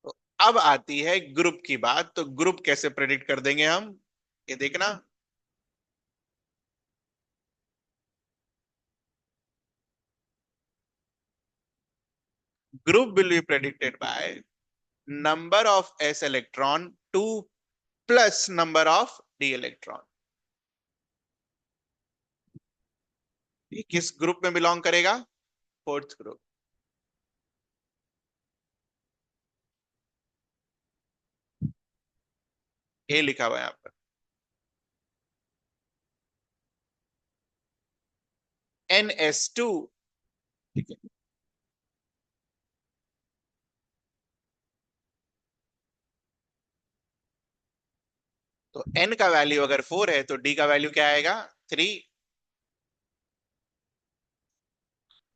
तो अब आती है ग्रुप की बात। तो ग्रुप कैसे प्रेडिक्ट कर देंगे हम, ये देखना। Group will be predicted by number of s electron 2 plus number of d electron। ये किस ग्रुप में बिलोंग करेगा? Fourth group. ए लिखा हुआ है यहाँ पर। NS2। ठीक है। तो n का वैल्यू अगर 4 है तो d का वैल्यू क्या आएगा? 3।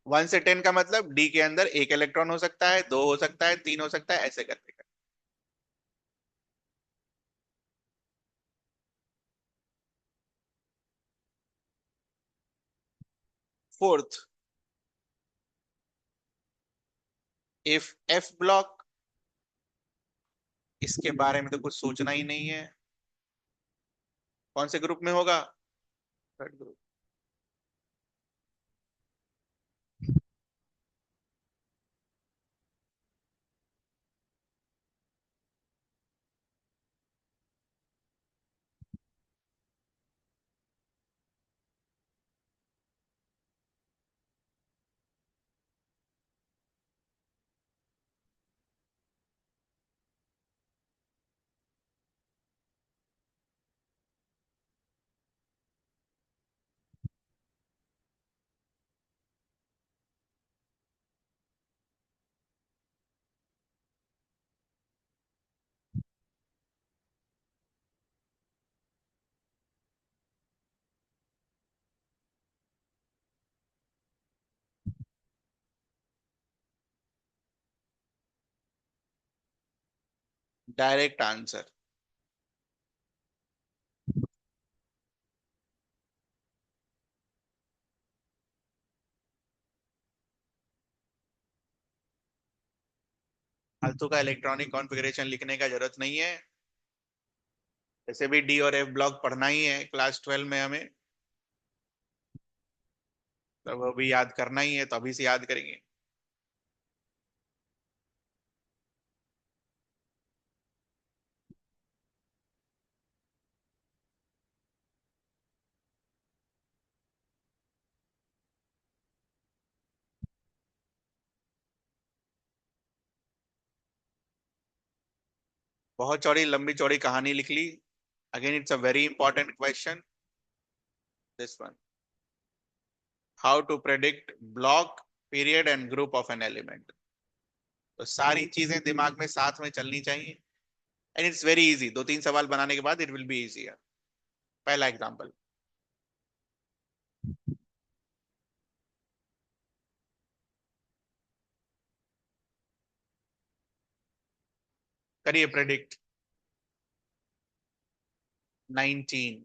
1 से 10 का मतलब d के अंदर एक इलेक्ट्रॉन हो सकता है, दो हो सकता है, तीन हो सकता है, ऐसे करके। फोर्थ, इफ f ब्लॉक, इसके बारे में तो कुछ सोचना ही नहीं है। कौन से ग्रुप में होगा? Third group. Direct answer. फालतू का इलेक्ट्रॉनिक कॉन्फ़िगरेशन लिखने का जरूरत नहीं है। जैसे भी डी और एफ ब्लॉक पढ़ना ही है क्लास 12 में हमें, तो वो भी याद करना ही है, तो अभी से याद करेंगे। बहुत चौड़ी लंबी चौड़ी कहानी लिख ली। Again it's a very important question, this one. How to predict block, period and group of an element. तो सारी चीजें दिमाग में साथ में चलनी चाहिए, एंड इट्स वेरी इजी। दो तीन सवाल बनाने के बाद इट विल बी इजियर। पहला एग्जांपल करिए, प्रेडिक्ट। 19।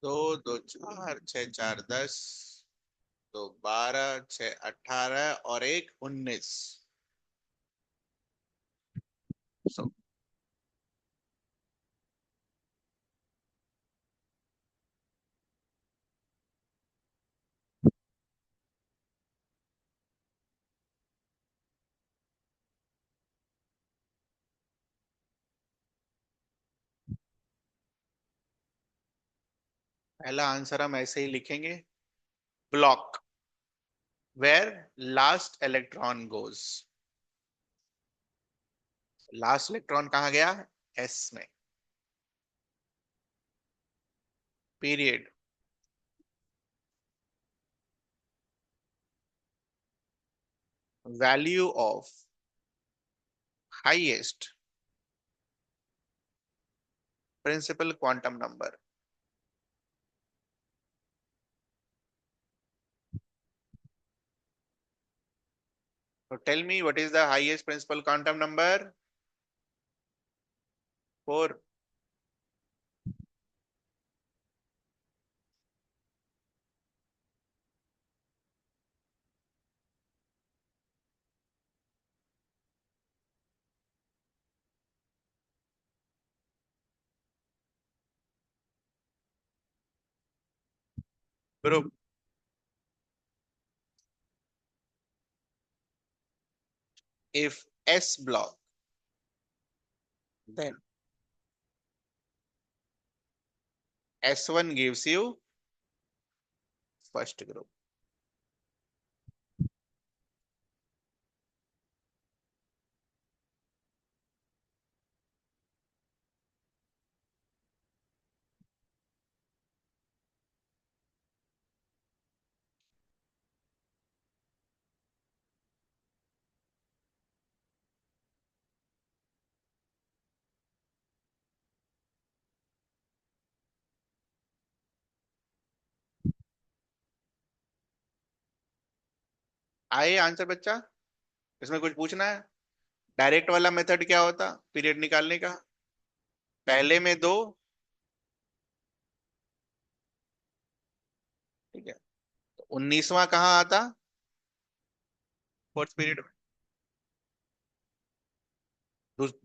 दो, दो चार, छः चार 10, दो 12, छः 18 और एक 19। सो पहला आंसर हम ऐसे ही लिखेंगे, block where last electron goes, last electron कहाँ गया? एस में। Period. Value of highest principal quantum number. So tell me what is the highest principal quantum number? 4. Group. If S block, then S1 gives you first group. आए answer बच्चा? इसमें कुछ पूछना है? Direct वाला मेथड क्या होता पीरियड निकालने का? पहले में दो, ठीक है, तो 19वां कहाँ आता? फोर्थ पीरियड में।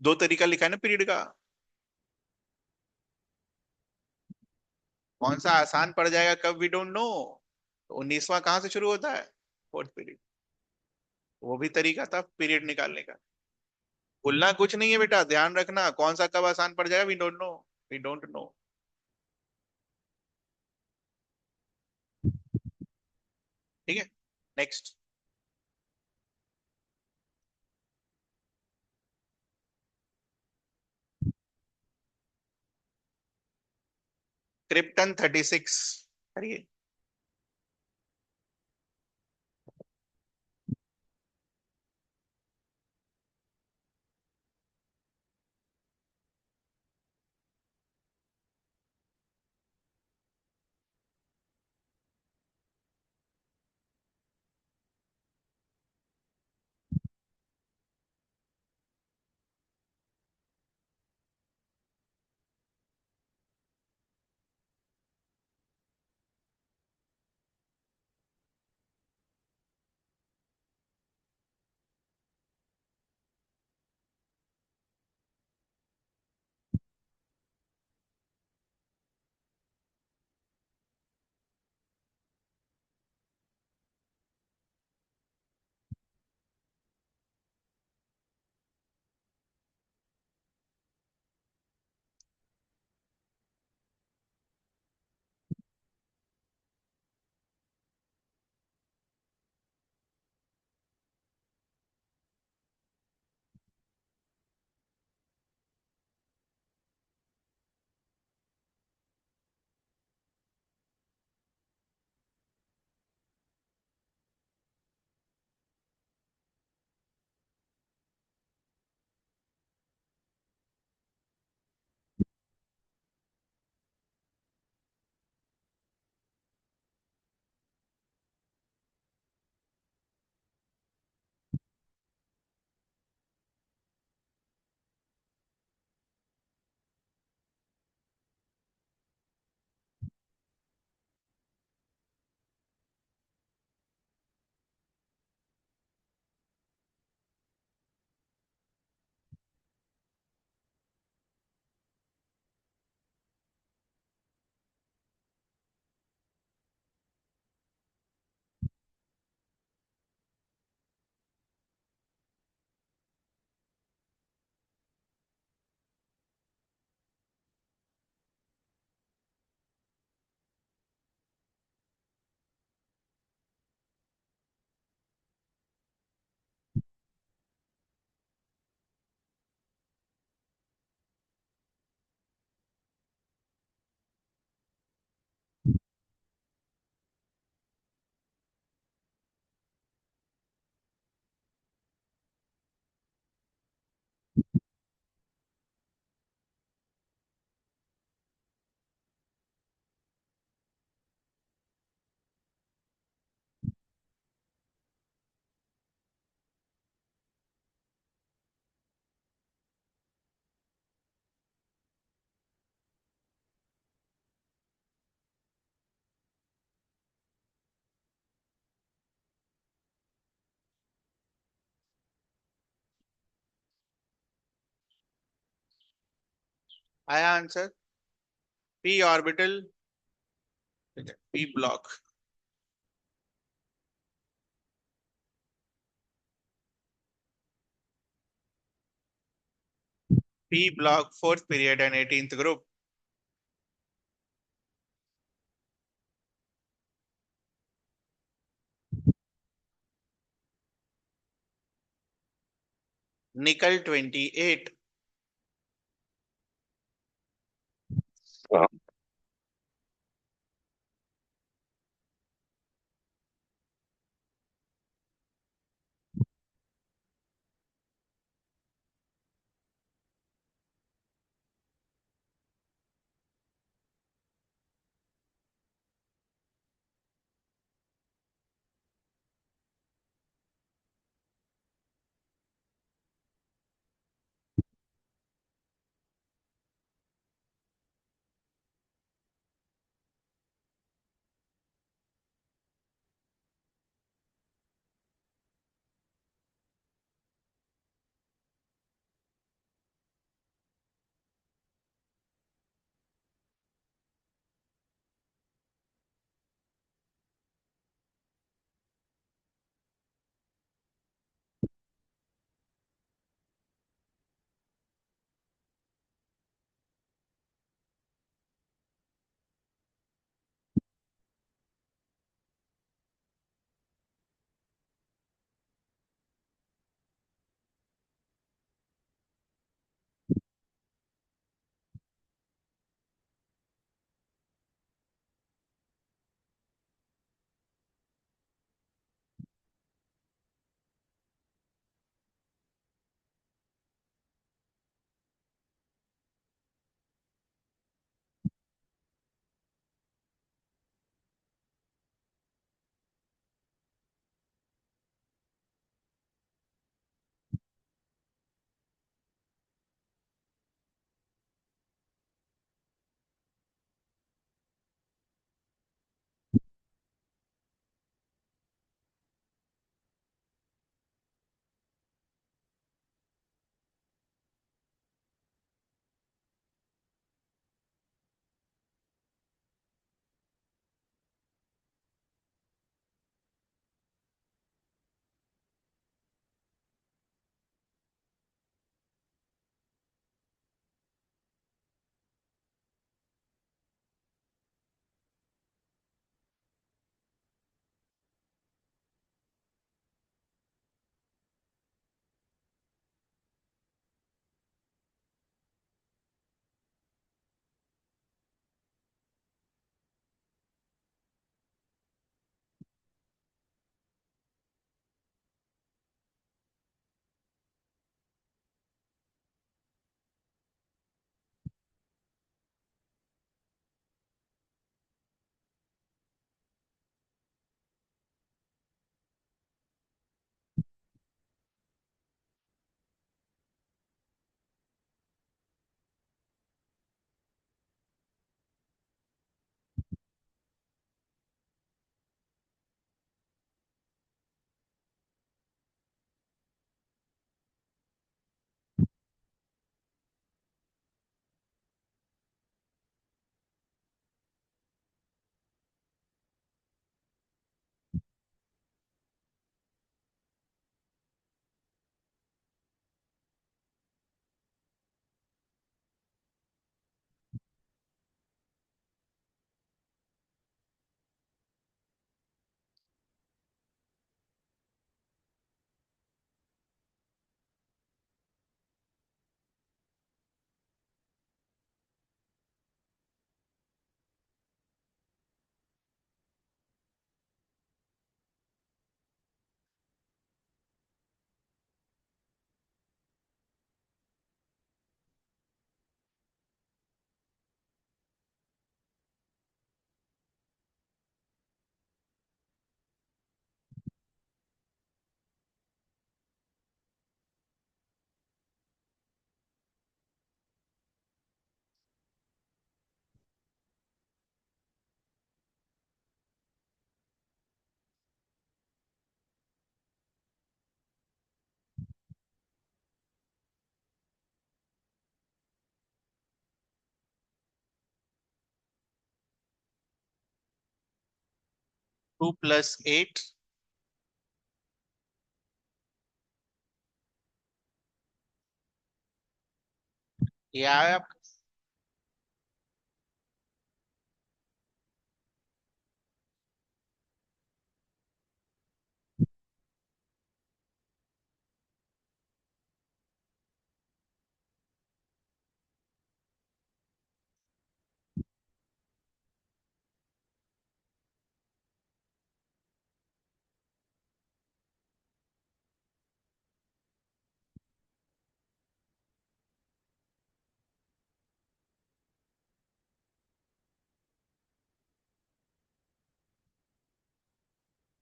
दो तरीका लिखा है ना पीरियड का। कौन सा आसान पड़ जाएगा कब, वी डोंट नो। तो 19वां कहाँ से शुरू होता है? Fourth period. वो भी तरीका था पीरियड निकालने का। भूलना कुछ नहीं है बेटा, ध्यान रखना कौन सा कब आसान पड़ जाएगा, we don't know. We don't know. ठीक है, नेक्स्ट। क्रिप्टन 36। करिए। आया answer? P orbital, P block. P block fourth period and 18th group. Nickel 28। 2 + 8, या आप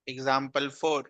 एग्जाम्पल 4।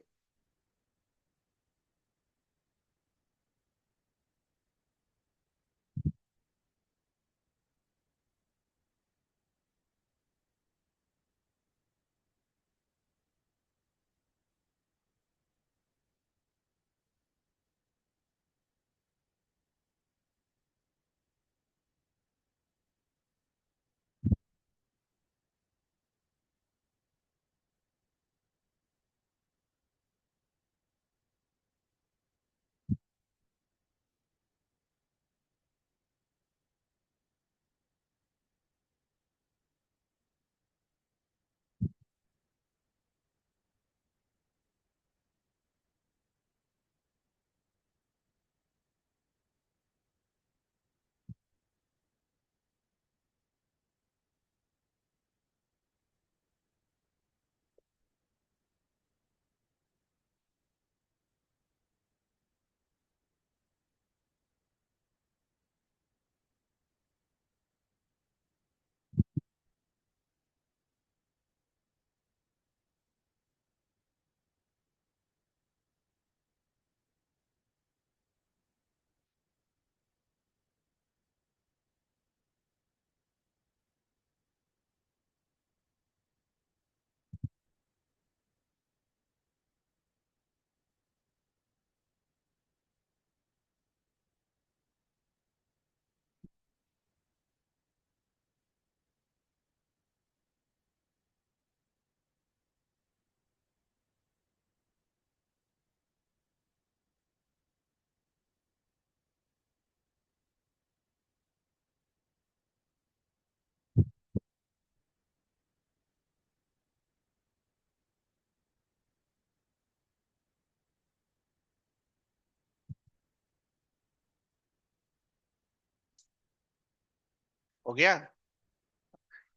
हो गया।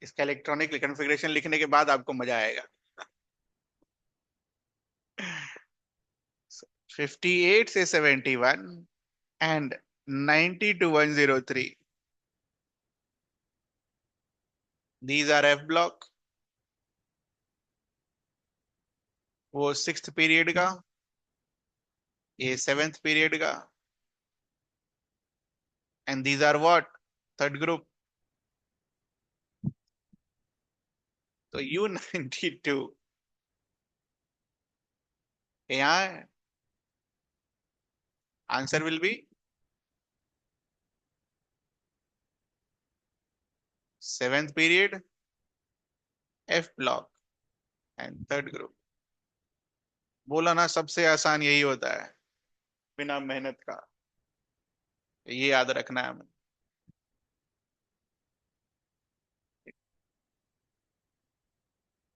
इसका इलेक्ट्रॉनिक कॉन्फ़िगरेशन लिखने के बाद आपको मजा आएगा। 58 से 71 and 90 to 103, these are F block। वो सिक्स्थ पीरियड का, ये सेवेंथ पीरियड का, and these are what, third group. तो U92 यहाँ answer will be seventh period, F block and third group. बोला ना, सबसे आसान यही होता है बिना मेहनत का। ये याद रखना है हमें।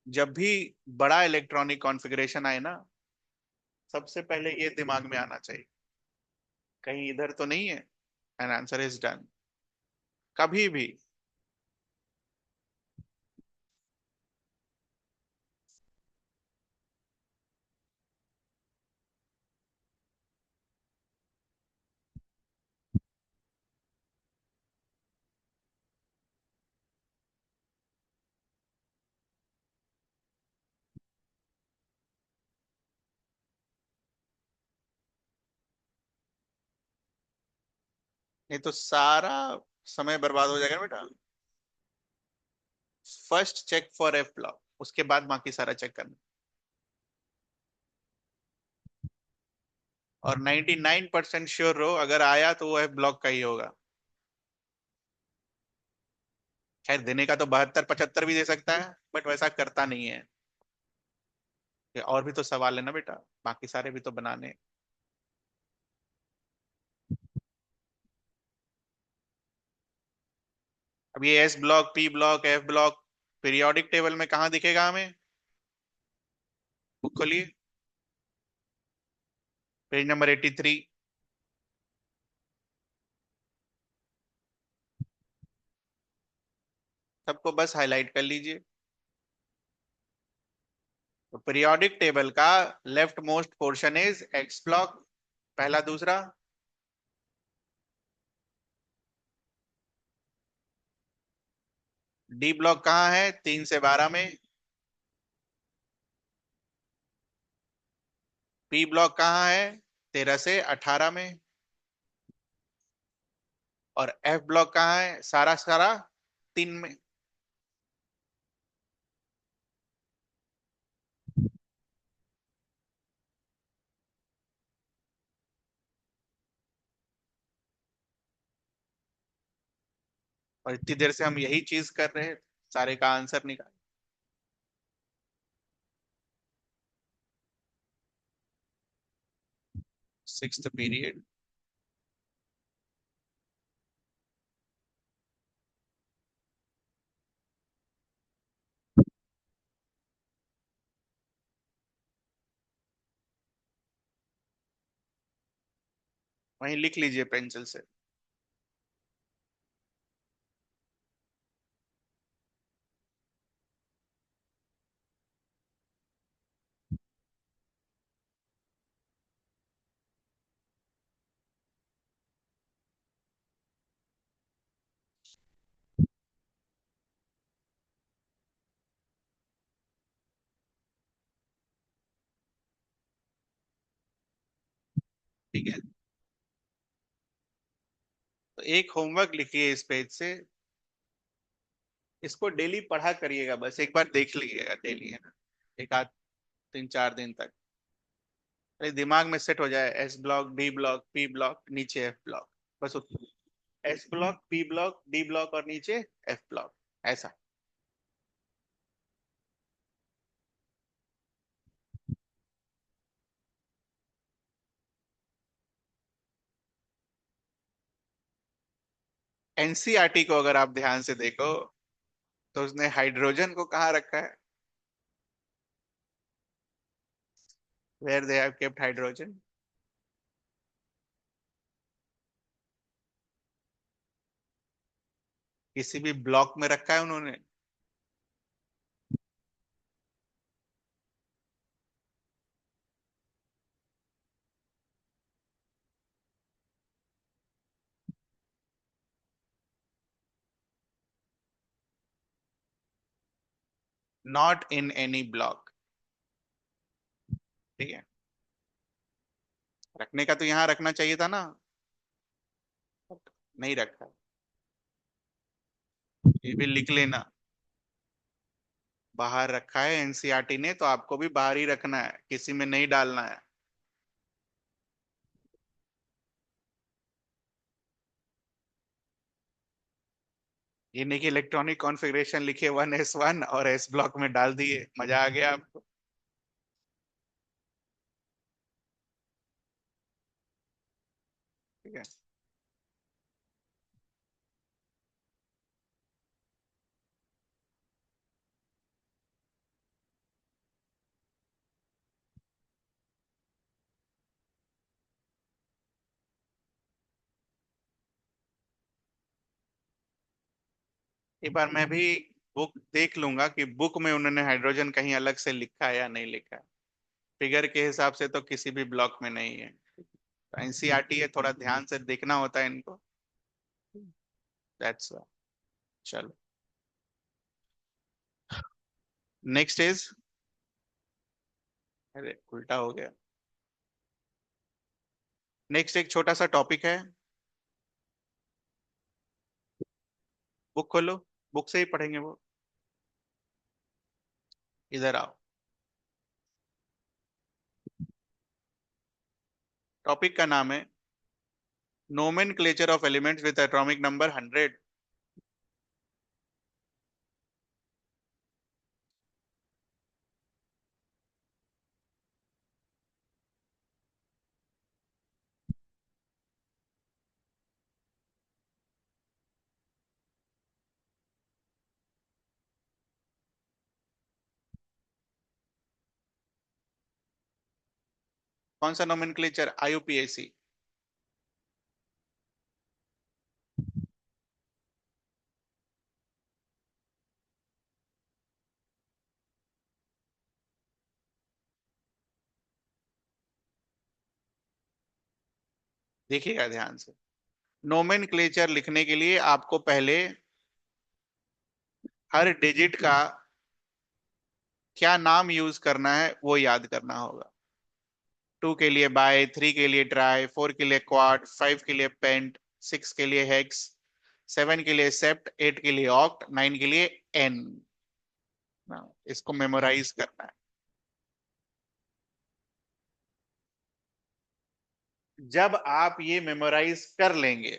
जब भी बड़ा इलेक्ट्रॉनिक कॉन्फ़िगरेशन आए ना, सबसे पहले ये दिमाग में आना चाहिए, कहीं इधर तो नहीं है, एंड आंसर इज डन। कभी भी। नहीं तो सारा समय बर्बाद हो जाएगा बेटा। First check for F block, उसके बाद बाकी सारा चेक करना। और 99% श्योर रहो, अगर आया तो वो एफ ब्लॉक का ही होगा। खैर देने का तो 72 75 भी दे सकता है, बट वैसा करता नहीं है। ये और भी तो सवाल है ना बेटा, बाकी सारे भी तो बनाने हैं। अब ये S block, P block, F block periodic table में कहाँ दिखेगा हमें? बुक खोलिए, पेज नंबर 83। सबको बस हाईलाइट कर लीजिए। तो पीरियोडिक टेबल का left most portion is x block, पहला। दूसरा, डी ब्लॉक कहाँ है? 3 से 12 में। पी ब्लॉक कहाँ है? 13 से 18 में। और एफ ब्लॉक कहाँ है? सारा सारा 3 में। और इतनी देर से हम यही चीज कर रहे हैं, सारे का आंसर निकाल। Sixth period. वहीं लिख लीजिए पेंसिल से। ठीक है, तो एक होमवर्क लिखिए इस पेज से। इसको डेली पढ़ा करिएगा, बस एक बार देख लीजिएगा डेली, है ना, एक आध 3 4 दिन तक। अरे दिमाग में सेट हो जाए, S block, D block, P block, नीचे एफ ब्लॉक। बस उतना, S block, P block, D block और नीचे एफ ब्लॉक, ऐसा। एनसीईआरटी को अगर आप ध्यान से देखो, तो उसने हाइड्रोजन को कहाँ रखा है? Where they have kept hydrogen? किसी भी ब्लॉक में रखा है उन्होंने? Not in any block. ठीक है, रखने का तो यहाँ रखना चाहिए था ना, नहीं रखा। ये भी लिख लेना, बाहर रखा है एनसीईआरटी ने, तो आपको भी बाहर ही रखना है, किसी में नहीं डालना है। ये नहीं कि इलेक्ट्रॉनिक कॉन्फ़िगरेशन लिखे 1s1 और एस ब्लॉक में डाल दिए, मजा आ गया आपको। ठीक है, एक बार मैं भी बुक देख लूंगा कि बुक में उन्होंने हाइड्रोजन कहीं अलग से लिखा है या नहीं लिखा है। फिगर के हिसाब से तो किसी भी ब्लॉक में नहीं है। तो एनसीईआरटी है, थोड़ा ध्यान से देखना होता है इनको। दैट्स, चलो, नेक्स्ट इज, अरे उल्टा हो गया। नेक्स्ट एक छोटा सा टॉपिक है, बुक खोलो, बुक से ही पढ़ेंगे वो। इधर आओ। टॉपिक का नाम है nomenclature of elements with atomic number 100। कौन सा नोमेनक्लेचर? IUPAC। देखिएगा ध्यान से, नोमेनक्लेचर लिखने के लिए आपको पहले हर डिजिट का क्या नाम यूज करना है वो याद करना होगा। 2 के लिए बाय, 3 के लिए ट्राई, 4 के लिए क्वाड, 5 के लिए पेंट, 6 के लिए हेक्स, 7 के लिए सेप्ट, 8 के लिए ऑक्ट, 9 के लिए एन। इसको मेमोराइज करना है। जब आप ये मेमोराइज कर लेंगे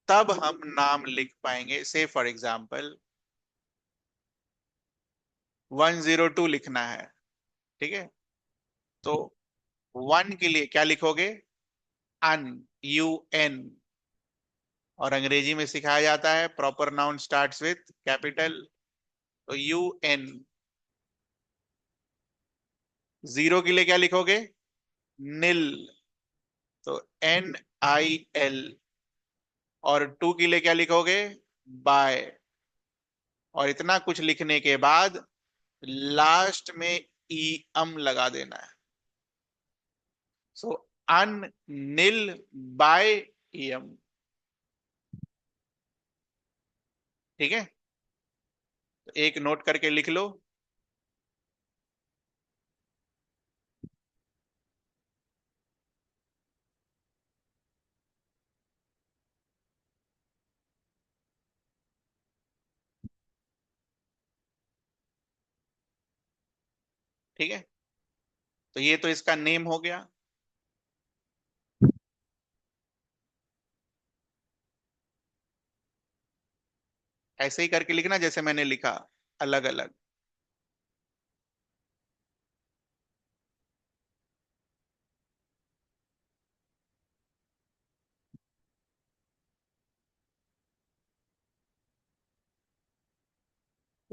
तब हम नाम लिख पाएंगे। से फॉर एग्जाम्पल 102 लिखना है, ठीक है? तो 1 के लिए क्या लिखोगे? अन, UN। और अंग्रेजी में सिखाया जाता है proper noun starts with capital, तो UN। 0 के लिए क्या लिखोगे? नील, तो NIL। और 2 के लिए क्या लिखोगे? बाय। और इतना कुछ लिखने के बाद लास्ट में EM लगा देना है। सो अन, नील, बाय, EM। ठीक है, तो एक नोट करके लिख लो। ठीक है, तो ये तो इसका नेम हो गया। ऐसे ही करके लिखना जैसे मैंने लिखा, अलग अलग।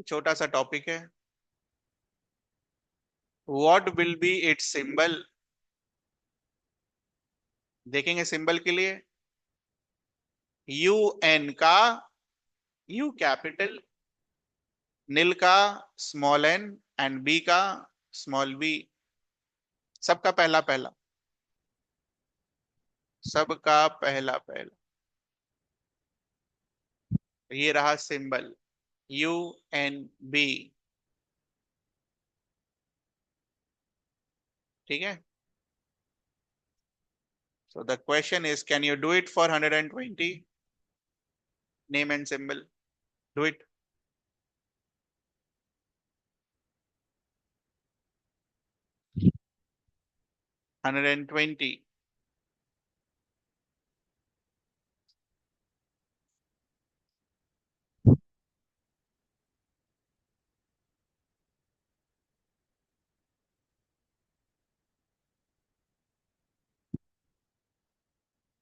छोटा सा टॉपिक है। What will be it's symbol? देखेंगे सिंबल के लिए। UN का U कैपिटल, नील का स्मॉल n, एंड B का स्मॉल b। सबका पहला पहला, सबका पहला पहला। तो ये रहा सिंबल UNB। ठीक है, so the question is, can you do it for 120? Name and symbol, do it। 120।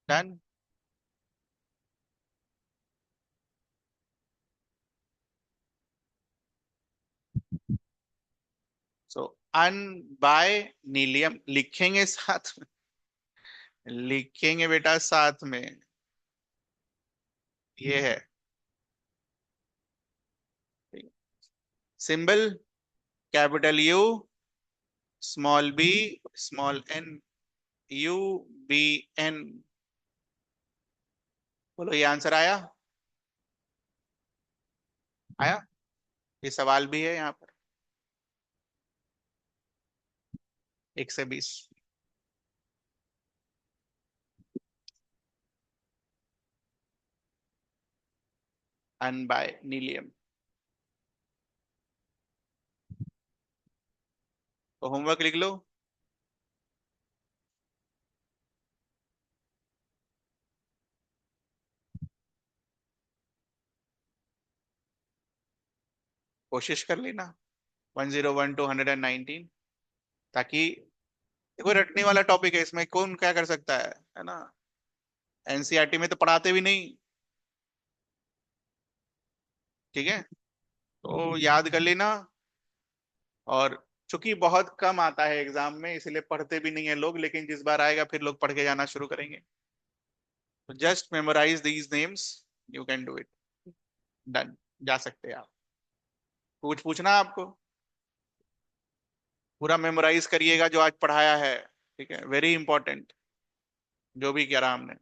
Done. So unbinilium लिखेंगे साथ में, लिखेंगे बेटा साथ में। ये है symbol, capital U, small b, small n, UBN। बोलो, ये आंसर आया? आया? ये सवाल भी है यहाँ पर। 1 से 20। अन, बाय, नीलियम। तो होमवर्क लिख लो। कोशिश कर लेना 1012 119, ताकि देखो रटने वाला टॉपिक है, इसमें कौन क्या कर सकता है ना? NCERT में तो पढ़ाते भी नहीं। ठीक है, तो याद कर लेना। और चूंकि बहुत कम आता है एग्जाम में, इसलिए पढ़ते भी नहीं है लोग, लेकिन जिस बार आएगा फिर लोग पढ़ के जाना शुरू करेंगे। तो just memorize these names, you can do it. Done, जा सकते हैं आप। कुछ पूछना आपको? पूरा मेमोराइज करिएगा जो आज पढ़ाया है, ठीक है, वेरी इंपॉर्टेंट जो भी करा हमने।